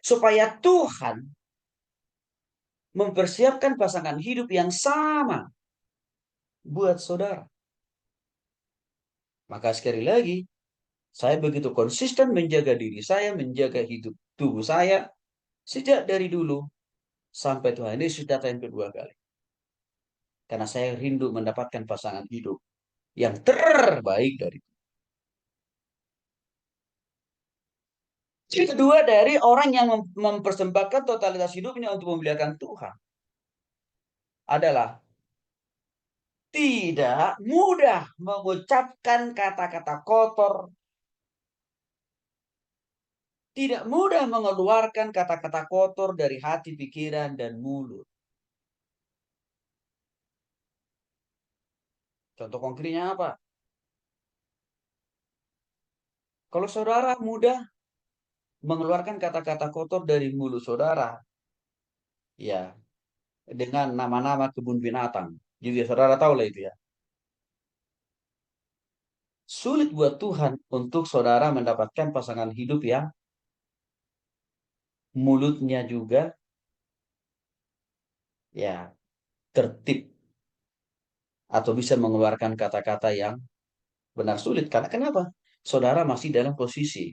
Supaya Tuhan mempersiapkan pasangan hidup yang sama buat saudara. Maka sekali lagi, saya begitu konsisten menjaga diri saya, menjaga hidup tubuh saya, sejak dari dulu sampai Tuhan Yesus datang yang kedua kali. Karena saya rindu mendapatkan pasangan hidup yang terbaik dari itu. Jadi kedua dari orang yang mempersembahkan totalitas hidupnya untuk memuliakan Tuhan adalah tidak mudah mengucapkan kata-kata kotor, tidak mudah mengeluarkan kata-kata kotor dari hati, pikiran, dan mulut. Contoh konkretnya apa? Kalau saudara mudah mengeluarkan kata-kata kotor dari mulut saudara, ya, dengan nama-nama kebun binatang. Juga saudara tahu lah itu ya. Sulit buat Tuhan untuk saudara mendapatkan pasangan hidup yang mulutnya juga ya tertib atau bisa mengeluarkan kata-kata yang benar sulit. Karena kenapa? Saudara masih dalam posisi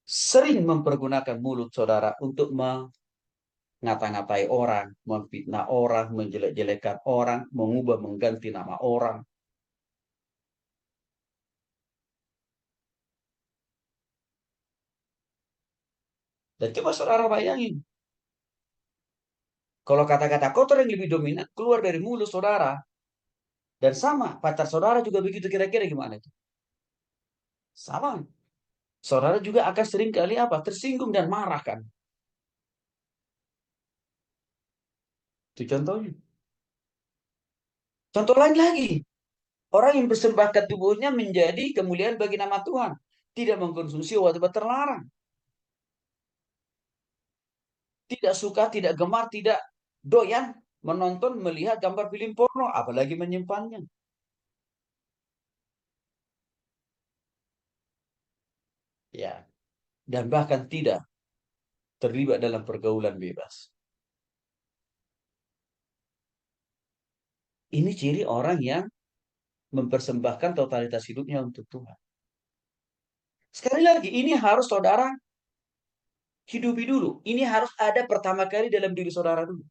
sering mempergunakan mulut saudara untuk mengata-ngatai orang, memfitnah orang, menjelek-jelekan orang, mengubah mengganti nama orang. Dan coba saudara bayangin, kalau kata-kata kotor yang lebih dominan keluar dari mulut saudara, dan sama, pacar saudara juga begitu kira-kira gimana itu? Sama. Saudara juga akan sering kali apa? Tersinggung dan marah kan? Itu contohnya. Contoh lain lagi. Orang yang persembahkan tubuhnya menjadi kemuliaan bagi nama Tuhan. Tidak mengkonsumsi obat-obat terlarang. Tidak suka, tidak gemar, tidak doyan menonton, melihat gambar film porno, apalagi menyimpannya. Ya, dan bahkan tidak terlibat dalam pergaulan bebas. Ini ciri orang yang mempersembahkan totalitas hidupnya untuk Tuhan. Sekali lagi, ini harus saudara hidupi dulu. Ini harus ada pertama kali dalam diri saudara dulu.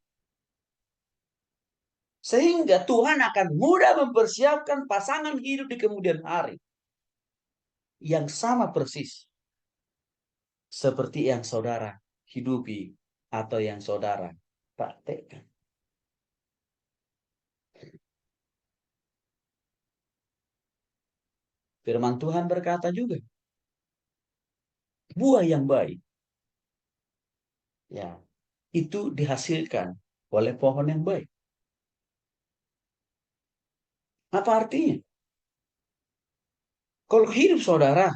Sehingga Tuhan akan mudah mempersiapkan pasangan hidup di kemudian hari. Yang sama persis. Seperti yang saudara hidupi atau yang saudara praktekkan. Firman Tuhan berkata juga, buah yang baik, ya, itu dihasilkan oleh pohon yang baik. Apa artinya? Kalau hidup saudara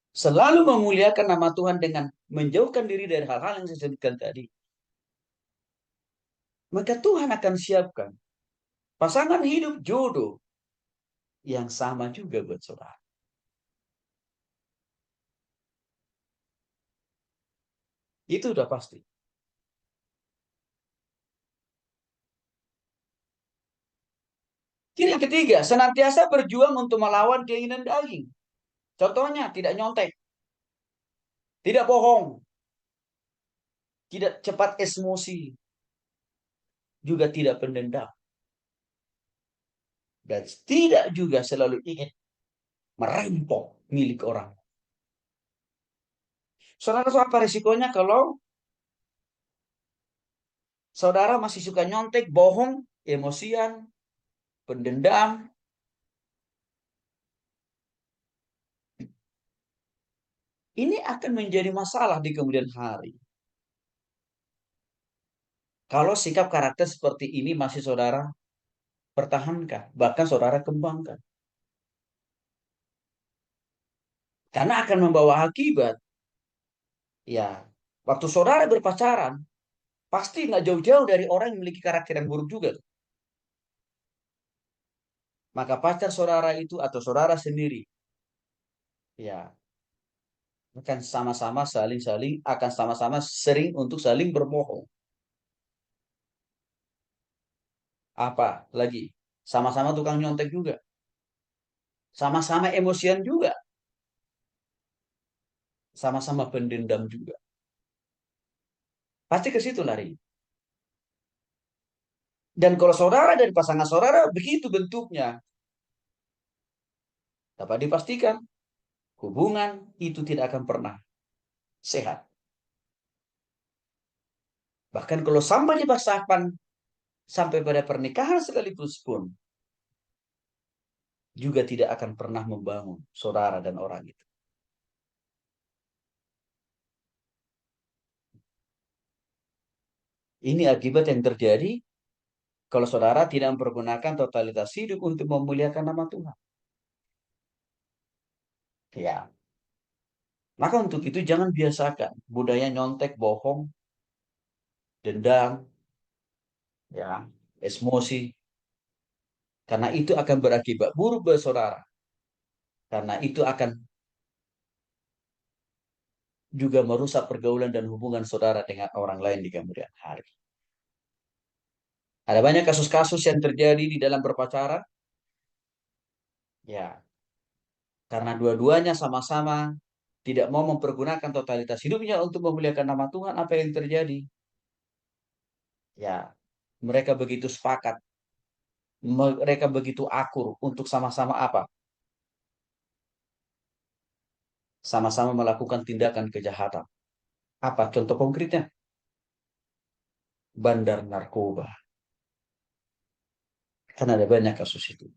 selalu memuliakan nama Tuhan dengan menjauhkan diri dari hal-hal yang saya sebutkan tadi, maka Tuhan akan siapkan pasangan hidup jodoh yang sama juga buat saudara. Itu udah pasti. Ciri yang ketiga, senantiasa berjuang untuk melawan keinginan daging. Contohnya, tidak nyontek, tidak bohong, tidak cepat emosi, juga tidak pendendam. Dan tidak juga selalu ingin merampok milik orang. Saudara, apa resikonya kalau saudara masih suka nyontek, bohong, emosian, pendendam? Ini akan menjadi masalah di kemudian hari. Kalau sikap karakter seperti ini masih saudara pertahankan, bahkan saudara kembangkan. Karena akan membawa akibat. Ya, waktu saudara berpacaran, pasti nggak jauh-jauh dari orang yang memiliki karakter yang buruk juga. Maka pacar saudara itu atau saudara sendiri, ya, akan sama-sama saling-saling, akan sama-sama sering untuk saling berbohong. Apa lagi? Sama-sama tukang nyontek juga. Sama-sama emosian juga. Sama-sama pendendam juga. Pasti ke situ lari. Dan kalau saudara dan pasangan saudara begitu bentuknya, dapat dipastikan hubungan itu tidak akan pernah sehat. Bahkan kalau sampai dipaksakan sampai pada pernikahan sekalipun pun juga tidak akan pernah membangun saudara dan orang itu. Ini akibat yang terjadi kalau saudara tidak mempergunakan totalitas hidup untuk memuliakan nama Tuhan. Ya, maka untuk itu jangan biasakan budaya nyontek, bohong, dendam, ya, emosi. Karena itu akan berakibat buruk bagi saudara. Karena itu akan juga merusak pergaulan dan hubungan saudara dengan orang lain di kemudian hari. Ada banyak kasus-kasus yang terjadi di dalam berpacaran. Ya, karena dua-duanya sama-sama tidak mau mempergunakan totalitas hidupnya untuk memuliakan nama Tuhan, apa yang terjadi? Ya, mereka begitu sepakat, mereka begitu akur untuk sama-sama apa? Sama-sama melakukan tindakan kejahatan. Apa contoh konkretnya? Bandar narkoba. Karena ada banyak kasus itu.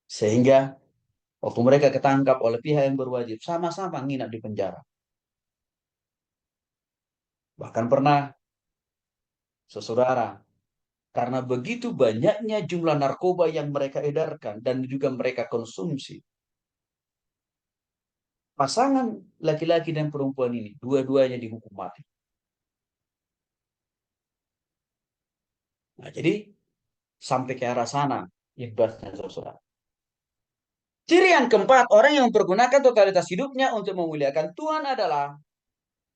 Sehingga waktu mereka ketangkap oleh pihak yang berwajib, sama-sama nginap di penjara. Bahkan pernah sesaudara Karena begitu banyaknya jumlah narkoba yang mereka edarkan dan juga mereka konsumsi. Pasangan laki-laki dan perempuan ini, dua-duanya dihukum mati. Nah, jadi sampai ke arah sana ibaratnya saudara. Ciri yang keempat, orang yang mempergunakan totalitas hidupnya untuk memuliakan Tuhan adalah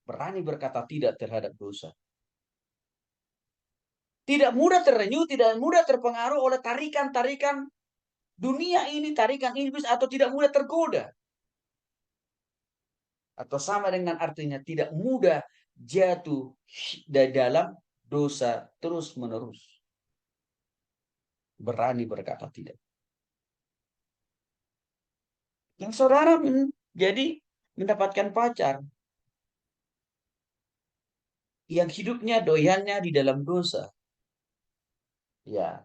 berani berkata tidak terhadap dosa. Tidak mudah terenyuh, tidak mudah terpengaruh oleh tarikan-tarikan dunia ini, tarikan iblis, atau tidak mudah tergoda. Atau sama dengan artinya tidak mudah jatuh dalam dosa terus-menerus. Berani berkata tidak. Yang saudara jadi mendapatkan pacar yang hidupnya doyannya di dalam dosa. Ya,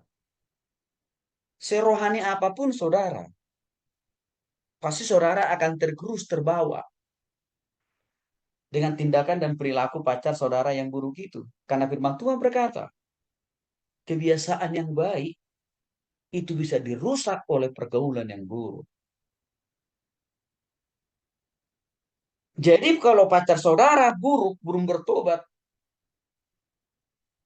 serohani apapun saudara, pasti saudara akan tergerus terbawa dengan tindakan dan perilaku pacar saudara yang buruk itu. Karena firman Tuhan berkata, kebiasaan yang baik itu bisa dirusak oleh pergaulan yang buruk. Jadi kalau pacar saudara buruk, belum bertobat,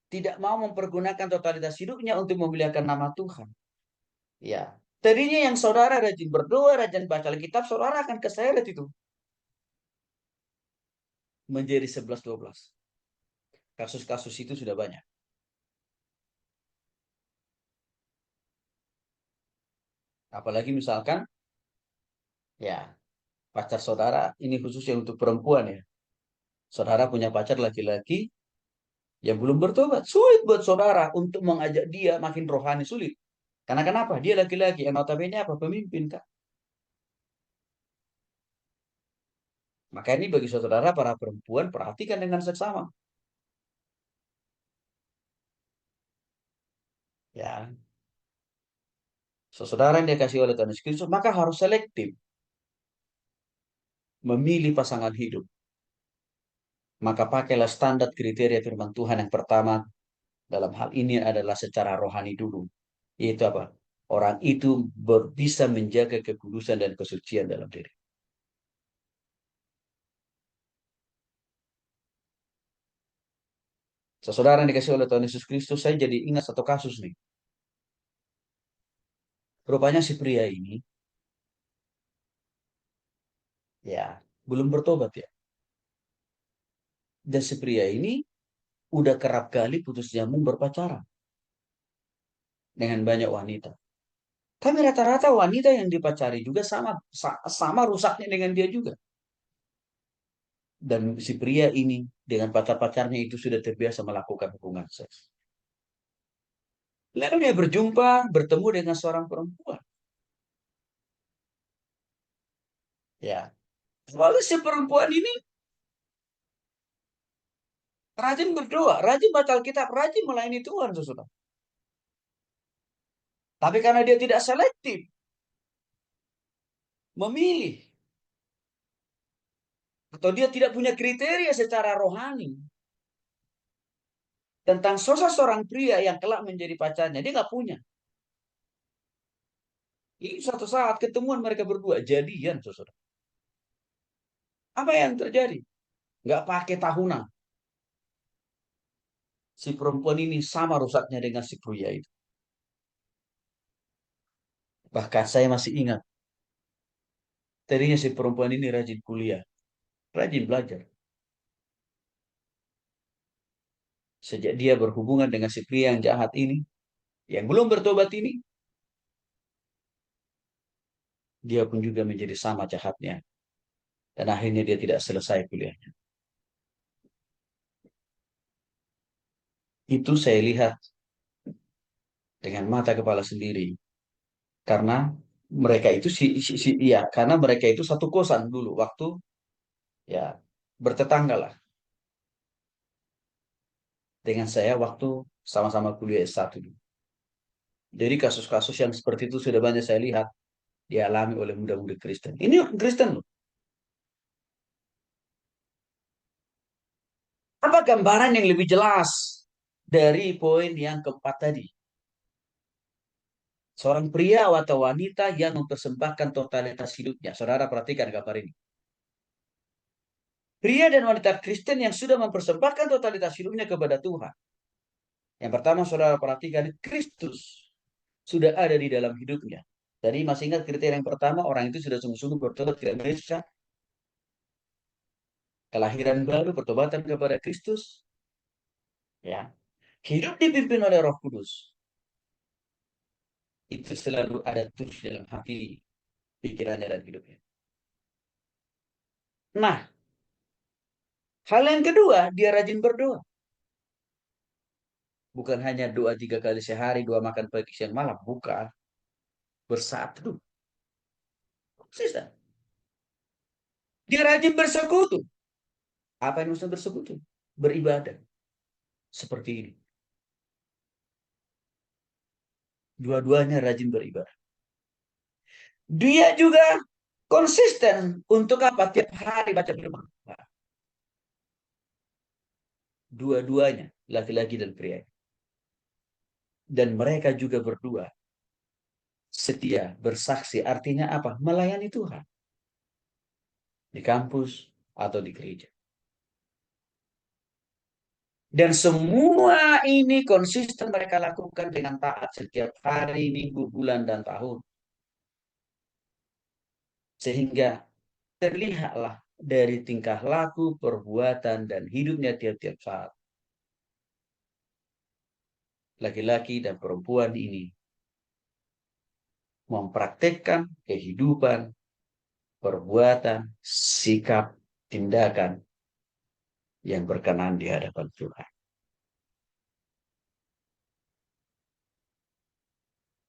tidak mau mempergunakan totalitas hidupnya untuk memuliakan nama Tuhan. Ya, tadinya yang saudara rajin berdoa, rajin baca Alkitab, saudara akan keseret itu. Menjadi 11-12. Kasus-kasus itu sudah banyak. Apalagi misalkan, ya, pacar saudara, ini khususnya untuk perempuan ya. Saudara punya pacar laki-laki yang belum bertobat. Sulit buat saudara untuk mengajak dia makin rohani, sulit. Karena kenapa? Dia laki-laki yang notabene apa? Pemimpin, Kak. Maka ini bagi saudara para perempuan, perhatikan dengan seksama. Ya, saudara yang dikasih oleh Tuhan Yesus Kristus, maka harus selektif memilih pasangan hidup. Maka pakailah standar kriteria firman Tuhan yang pertama dalam hal ini adalah secara rohani dulu. Yaitu apa? Orang itu bisa menjaga kekudusan dan kesucian dalam diri. Saudara yang dikasih oleh Tuhan Yesus Kristus, saya jadi ingat satu kasus nih. Rupanya si pria ini, ya, belum bertobat ya. Dan si pria ini udah kerap kali putus nyambung berpacaran dengan banyak wanita. Tapi rata-rata wanita yang dipacari juga sama rusaknya dengan dia juga. Dan si pria ini dengan pacar-pacarnya itu sudah terbiasa melakukan hubungan seks. Lalu dia bertemu dengan seorang perempuan. Ya, lalu si perempuan ini rajin berdoa, rajin baca Alkitab, rajin melayani Tuhan, saudara. Tapi karena dia tidak selektif, memilih, atau dia tidak punya kriteria secara rohani tentang sosok seorang pria yang kelak menjadi pacarnya, dia nggak punya. Ini suatu saat ketemuan mereka berdua, jadian, saudara. Apa yang terjadi? Nggak pakai tahunan. Si perempuan ini sama rusaknya dengan si pria itu. Bahkan saya masih ingat, tadinya si perempuan ini rajin kuliah, rajin belajar. Sejak dia berhubungan dengan si pria yang jahat ini, yang belum bertobat ini, dia pun juga menjadi sama jahatnya. Dan akhirnya dia tidak selesai kuliahnya. Itu saya lihat dengan mata kepala sendiri. Karena mereka itu ya, karena mereka itu satu kosan dulu waktu ya bertetangga lah dengan saya waktu sama-sama kuliah S1 dulu. Jadi kasus-kasus yang seperti itu sudah banyak saya lihat dialami oleh muda-mudi Kristen. Ini Kristen loh. Apa gambaran yang lebih jelas dari poin yang keempat tadi. Seorang pria atau wanita yang mempersembahkan totalitas hidupnya. Saudara perhatikan gambar ini. Pria dan wanita Kristen yang sudah mempersembahkan totalitas hidupnya kepada Tuhan. Yang pertama saudara perhatikan, Kristus sudah ada di dalam hidupnya. Jadi masih ingat kriteria yang pertama, orang itu sudah sungguh-sungguh bertobat tidak menyesat, kelahiran baru, pertobatan kepada Kristus, ya. Hidup dipimpin oleh Roh Kudus. Itu selalu ada terus dalam hati, pikirannya dan hidupnya. Nah, hal yang kedua, dia rajin berdoa. Bukan hanya doa 3 kali sehari, doa makan pagi, siang, malam. Bukan. Bersaat teduh. Konsisten. Dia rajin bersekutu. Apa yang maksud bersekutu? Beribadah. Seperti ini. Dua-duanya rajin beribadah. Dia juga konsisten untuk apa? Tiap hari baca firman. Nah, dua-duanya, laki-laki dan pria. Dan mereka juga berdua setia, bersaksi. Artinya apa? Melayani Tuhan. Di kampus atau di gereja. Dan semua ini konsisten mereka lakukan dengan taat setiap hari, minggu, bulan, dan tahun. Sehingga terlihatlah dari tingkah laku, perbuatan, dan hidupnya tiap-tiap saat. Laki-laki dan perempuan ini mempraktekkan kehidupan, perbuatan, sikap, tindakan yang berkenan di hadapan Tuhan.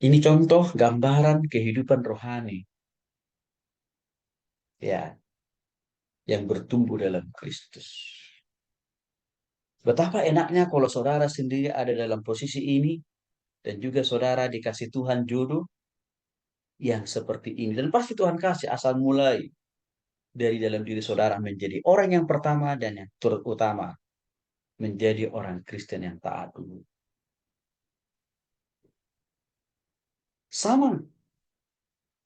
Ini contoh gambaran kehidupan rohani, ya, yang bertumbuh dalam Kristus. Betapa enaknya kalau saudara sendiri ada dalam posisi ini dan juga saudara dikasih Tuhan jodoh yang seperti ini. Dan pasti Tuhan kasih asal mulai dari dalam diri saudara menjadi orang yang pertama dan yang terutama menjadi orang Kristen yang taat dulu. Sama.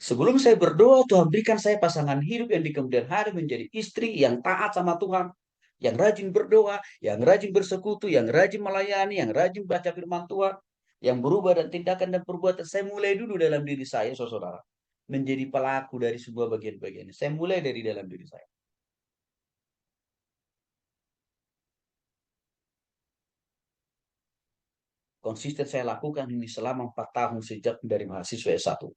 Sebelum saya berdoa, Tuhan berikan saya pasangan hidup yang di kemudian hari menjadi istri yang taat sama Tuhan, yang rajin berdoa, yang rajin bersekutu, yang rajin melayani, yang rajin baca firman Tuhan, yang berubah dan tindakan dan perbuatan. Saya mulai dulu dalam diri saya, saudara, menjadi pelaku dari sebuah bagian-bagian. Saya mulai dari dalam diri saya. Konsisten saya lakukan ini selama 4 tahun sejak dari mahasiswa S1.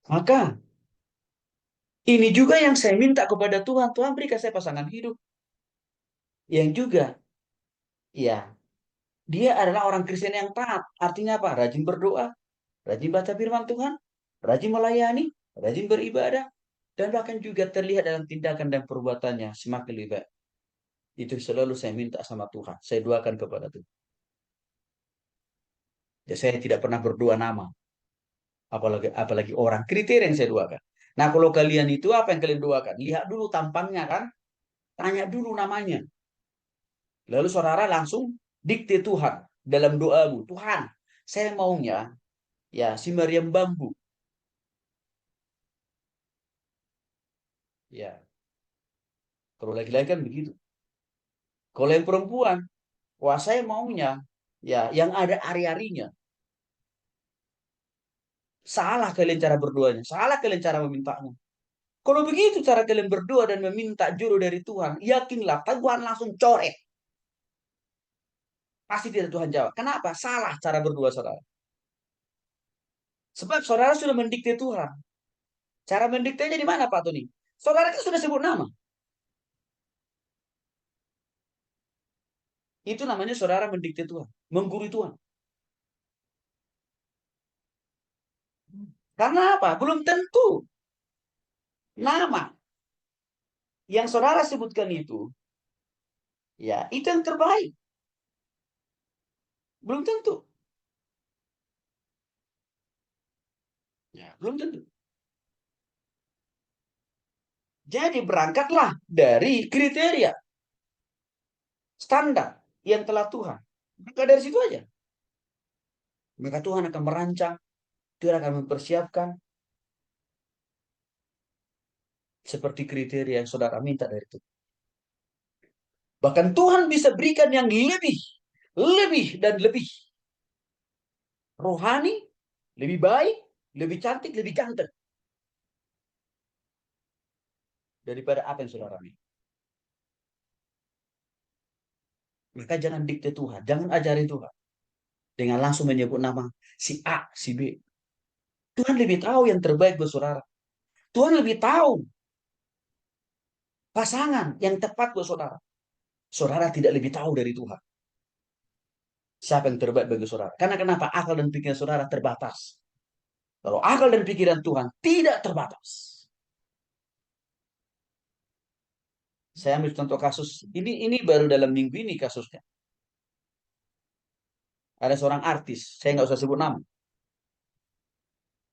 Maka ini juga yang saya minta kepada Tuhan. Tuhan berikan saya pasangan hidup yang juga, ya, dia adalah orang Kristen yang taat. Artinya apa? Rajin berdoa, rajin baca firman Tuhan, rajin melayani, rajin beribadah, dan bahkan juga terlihat dalam tindakan dan perbuatannya semakin lebih baik. Itu selalu saya minta sama Tuhan. Saya doakan kepada Tuhan. Ya, saya tidak pernah berdoa nama. Apalagi orang. Kriteria yang saya doakan. Nah, kalau kalian itu apa yang kalian doakan? Lihat dulu tampangnya kan. Tanya dulu namanya. Lalu saudara langsung dikte Tuhan dalam doamu. Tuhan, saya maunya ya si Maryam Bambu. Ya, kalau laki-laki kan begitu. Kalau yang perempuan, wah saya maunya ya yang ada ari-arinya. Salah kalian cara berdoanya, salah kalian cara memintanya. Kalau begitu cara kalian berdoa dan meminta juru dari Tuhan, yakinlah Tuhan langsung coret. Pasti tidak Tuhan jawab. Kenapa? Salah cara berdoa saudara. Sebab saudara sudah mendikte Tuhan. Cara mendiktenya di mana Pak Tony? Saudara itu sudah sebut nama. Itu namanya saudara mendikte Tuhan. Menggurui Tuhan. Karena apa? Belum tentu nama yang saudara sebutkan itu, ya itu yang terbaik. Belum tentu. Ya, belum tentu. Jadi berangkatlah dari kriteria standar. yang telah Tuhan. Maka dari situ aja. Maka Tuhan akan merancang, Tuhan akan mempersiapkan seperti kriteria yang saudara minta dari Tuhan. Bahkan Tuhan bisa berikan yang lebih, lebih dan lebih. Rohani, lebih baik, lebih cantik, lebih ganteng daripada apa yang saudara minta. Maka jangan dikte Tuhan, jangan ajari Tuhan dengan langsung menyebut nama si A, si B. Tuhan lebih tahu yang terbaik buat saudara. Tuhan lebih tahu pasangan yang tepat buat saudara. Saudara tidak lebih tahu dari Tuhan siapa yang terbaik bagi saudara. Karena kenapa? Akal dan pikiran saudara terbatas. Kalau akal dan pikiran Tuhan tidak terbatas. Saya ambil contoh kasus. Ini baru dalam minggu ini kasusnya. Ada seorang artis. Saya nggak usah sebut nama.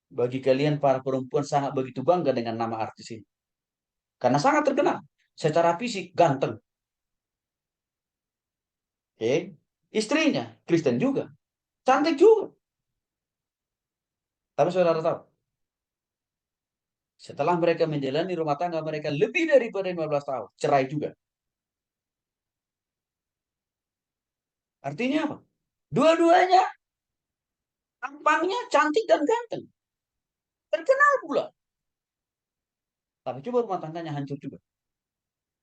Bagi kalian para perempuan sangat begitu bangga dengan nama artis ini. Karena sangat terkenal. Secara fisik ganteng. Oke. Istrinya Kristen juga. Cantik juga. Tapi saudara tahu. Setelah mereka menjalani rumah tangga mereka lebih daripada 15 tahun. Cerai juga. Artinya apa? Dua-duanya tampangnya cantik dan ganteng. Terkenal pula. Tapi coba rumah tangganya hancur juga.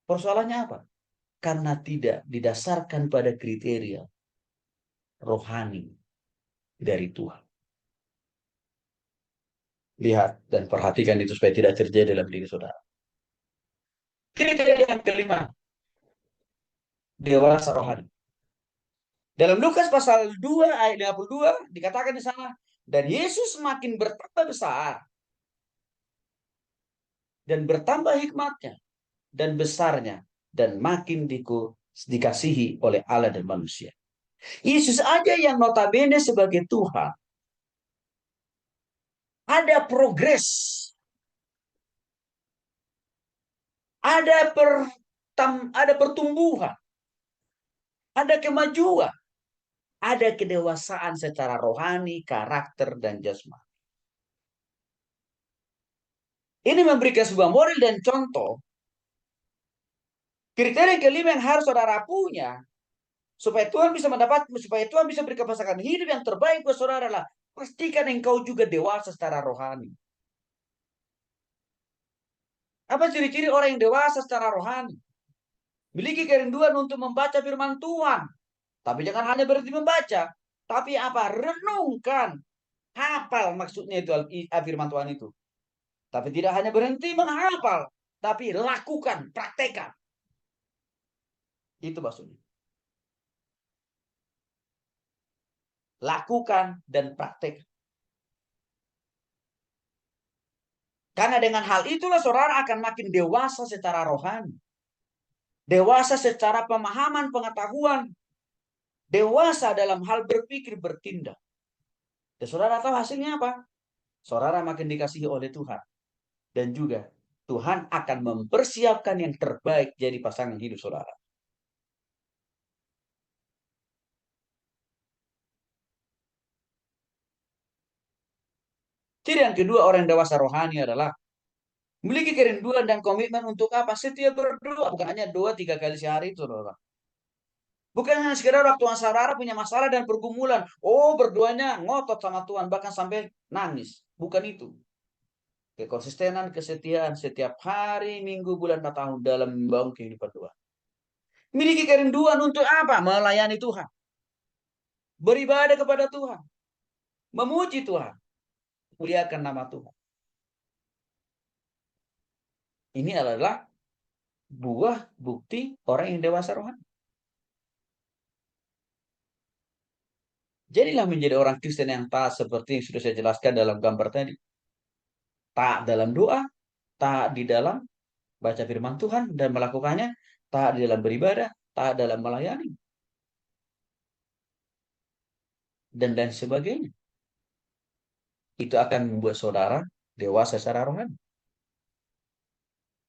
Persoalannya apa? Karena tidak didasarkan pada kriteria rohani dari Tuhan. Lihat dan perhatikan itu supaya tidak terjadi dalam diri saudara. Kriteria yang kelima, dewasa rohani. Dalam Lukas pasal 2 ayat 52 dikatakan di sana, dan Yesus semakin bertambah besar dan bertambah hikmatnya dan besarnya dan makin dikasihi oleh Allah dan manusia. Yesus aja yang notabene sebagai Tuhan ada progres, ada ada pertumbuhan, ada kemajuan, ada kedewasaan secara rohani, karakter dan jasmani. Ini memberikan sebuah model dan contoh. Kriteria kelima yang harus saudara punya supaya Tuhan bisa supaya Tuhan bisa berikan pasangan hidup yang terbaik buat saudara lah. Pastikan engkau juga dewasa secara rohani. Apa ciri-ciri orang yang dewasa secara rohani? Miliki kerinduan untuk membaca firman Tuhan. Tapi jangan hanya berhenti membaca. Tapi apa? Renungkan. Hafal maksudnya itu firman Tuhan itu. Tapi tidak hanya berhenti menghafal. Tapi lakukan, praktekkan. Itu maksudnya. Lakukan dan praktekkan. Karena dengan hal itulah saudara akan makin dewasa secara rohani. Dewasa secara pemahaman, pengetahuan. Dewasa dalam hal berpikir, bertindak. Dan saudara tahu hasilnya apa? Saudara makin dikasihi oleh Tuhan. Dan juga Tuhan akan mempersiapkan yang terbaik jadi pasangan hidup saudara. Jadi yang kedua orang dewasa rohani adalah memiliki kerinduan dan komitmen untuk apa? Setiap berdoa. Bukan hanya 2-3 kali sehari itu saudara. Bukan hanya sekedar waktu saudara punya masalah dan pergumulan. Oh berdoanya ngotot sama Tuhan. Bahkan sampai nangis. Bukan itu. Kekonsistenan, kesetiaan setiap hari, minggu, bulan, dan tahun dalam membangun kehidupan Tuhan. Miliki kerinduan untuk apa? Melayani Tuhan. Beribadah kepada Tuhan. Memuji Tuhan. Muliakan nama Tuhan. Ini adalah buah bukti orang yang dewasa rohani. Jadilah menjadi orang Kristen yang taat seperti yang sudah saya jelaskan dalam gambar tadi. Taat dalam doa, taat di dalam baca firman Tuhan dan melakukannya, taat di dalam beribadah, taat dalam melayani, dan lain sebagainya. Itu akan membuat saudara dewasa secara rohani.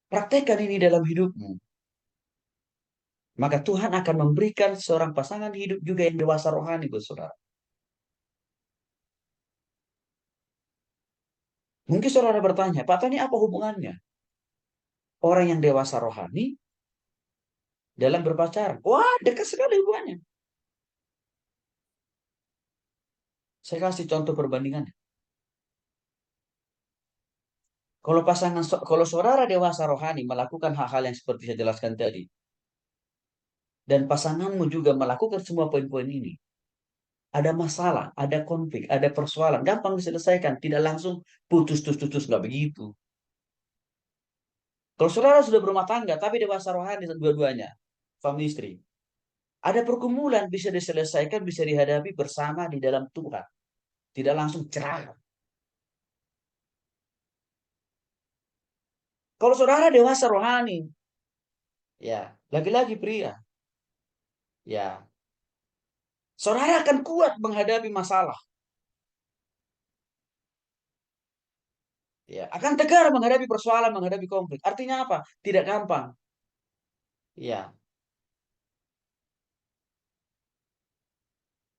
Praktekkan ini dalam hidupmu. maka Tuhan akan memberikan seorang pasangan hidup juga yang dewasa rohani buat saudara. Mungkin saudara bertanya, Pak Tony apa hubungannya orang yang dewasa rohani dalam berpacaran? Wah, dekat sekali hubungannya. Saya kasih contoh perbandingannya. Kalau saudara dewasa rohani melakukan hal-hal yang seperti saya jelaskan tadi, dan pasanganmu juga melakukan semua poin-poin ini, ada masalah, ada konflik, ada persoalan, gampang diselesaikan, tidak langsung putus, putus, nggak begitu. Kalau saudara sudah berumah tangga, tapi dewasa rohani dua-duanya, suami istri, ada pergumulan bisa diselesaikan, bisa dihadapi bersama di dalam Tuhan, tidak langsung cerah. Kalau saudara dewasa rohani, ya laki-laki pria, ya saudara akan kuat menghadapi masalah. Ya, akan tegar menghadapi persoalan, menghadapi konflik. Artinya apa? Tidak gampang. Ya,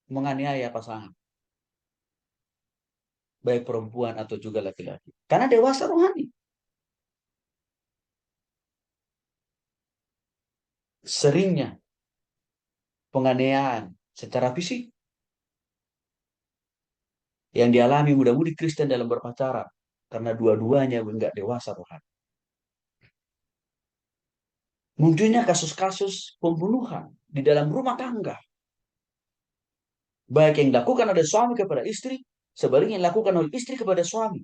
menganiaya pasangan, baik perempuan atau juga laki-laki. Karena dewasa rohani. Seringnya penganiayaan secara fisik yang dialami muda-mudi Kristen dalam berpacaran. Karena dua-duanya enggak dewasa rohani. Munculnya kasus-kasus pembunuhan di dalam rumah tangga. Baik yang dilakukan oleh suami kepada istri, sebaliknya yang dilakukan oleh istri kepada suami.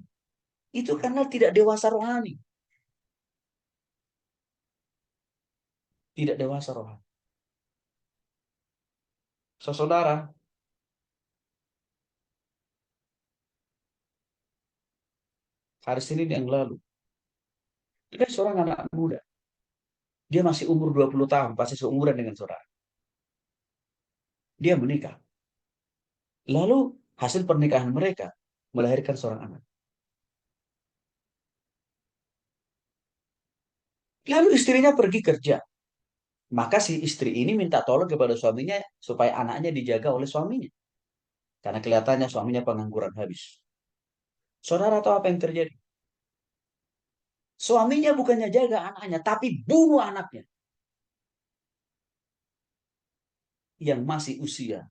Itu karena tidak dewasa rohani. Tidak dewasa rohani. Saudara, hari Senin yang lalu, ada seorang anak muda. Dia masih umur 20 tahun, pasti seumuran dengan saudara. Dia menikah. Lalu hasil pernikahan mereka melahirkan seorang anak. Lalu istrinya pergi kerja. Maka si istri ini minta tolong kepada suaminya supaya anaknya dijaga oleh suaminya. Karena kelihatannya suaminya pengangguran habis. Saudara tahu apa yang terjadi? Suaminya bukannya jaga anaknya, tapi bunuh anaknya yang masih usia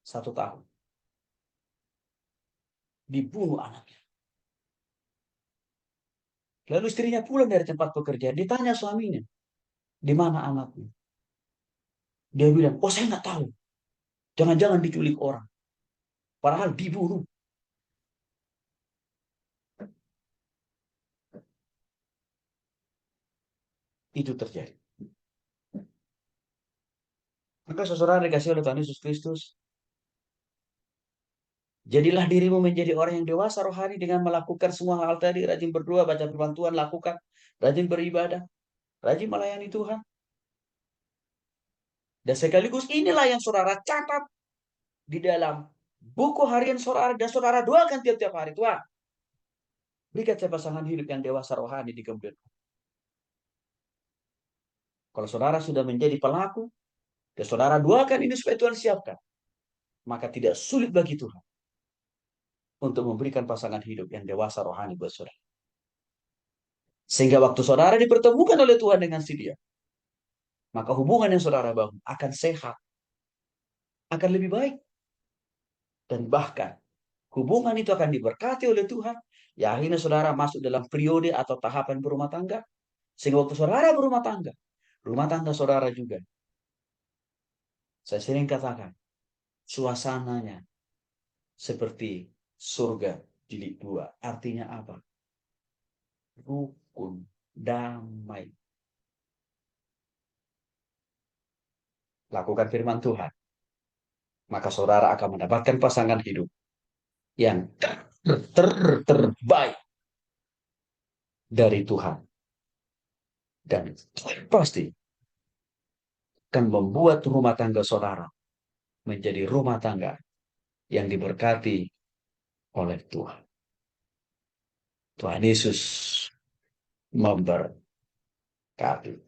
1 tahun. Dibunuh anaknya. Lalu istrinya pulang dari tempat pekerjaan. Ditanya suaminya, di mana anaknya? Dia bilang, oh saya nggak tahu. Jangan-jangan diculik orang. Padahal dibunuh. Itu terjadi. Maka saudara dikasih oleh Tuhan Yesus Kristus, jadilah dirimu menjadi orang yang dewasa rohani dengan melakukan semua hal tadi. Rajin berdoa, baca firman Tuhan, lakukan. Rajin beribadah. Rajin melayani Tuhan. Dan sekaligus inilah yang saudara catat di dalam buku harian saudara. Dan saudara doakan tiap-tiap hari. Tuhan, berikan saya pasangan hidup yang dewasa rohani di kemudian. Kalau saudara sudah menjadi pelaku, dan saudara doakan ini supaya Tuhan siapkan. Maka tidak sulit bagi Tuhan untuk memberikan pasangan hidup yang dewasa rohani buat saudara. Sehingga waktu saudara dipertemukan oleh Tuhan dengan si dia, maka hubungan yang saudara bangun akan sehat, akan lebih baik. Dan bahkan hubungan itu akan diberkati oleh Tuhan. Ya akhirnya saudara masuk dalam periode atau tahapan berumah tangga. Sehingga waktu saudara berumah tangga, rumah tangga saudara juga. Saya sering katakan, suasananya seperti surga jilid 2. Artinya apa? Rukun, damai. Lakukan firman Tuhan. Maka saudara akan mendapatkan pasangan hidup yang terbaik dari Tuhan. Dan pasti akan membuat rumah tangga saudara menjadi rumah tangga yang diberkati oleh Tuhan. Tuhan Yesus memberkati.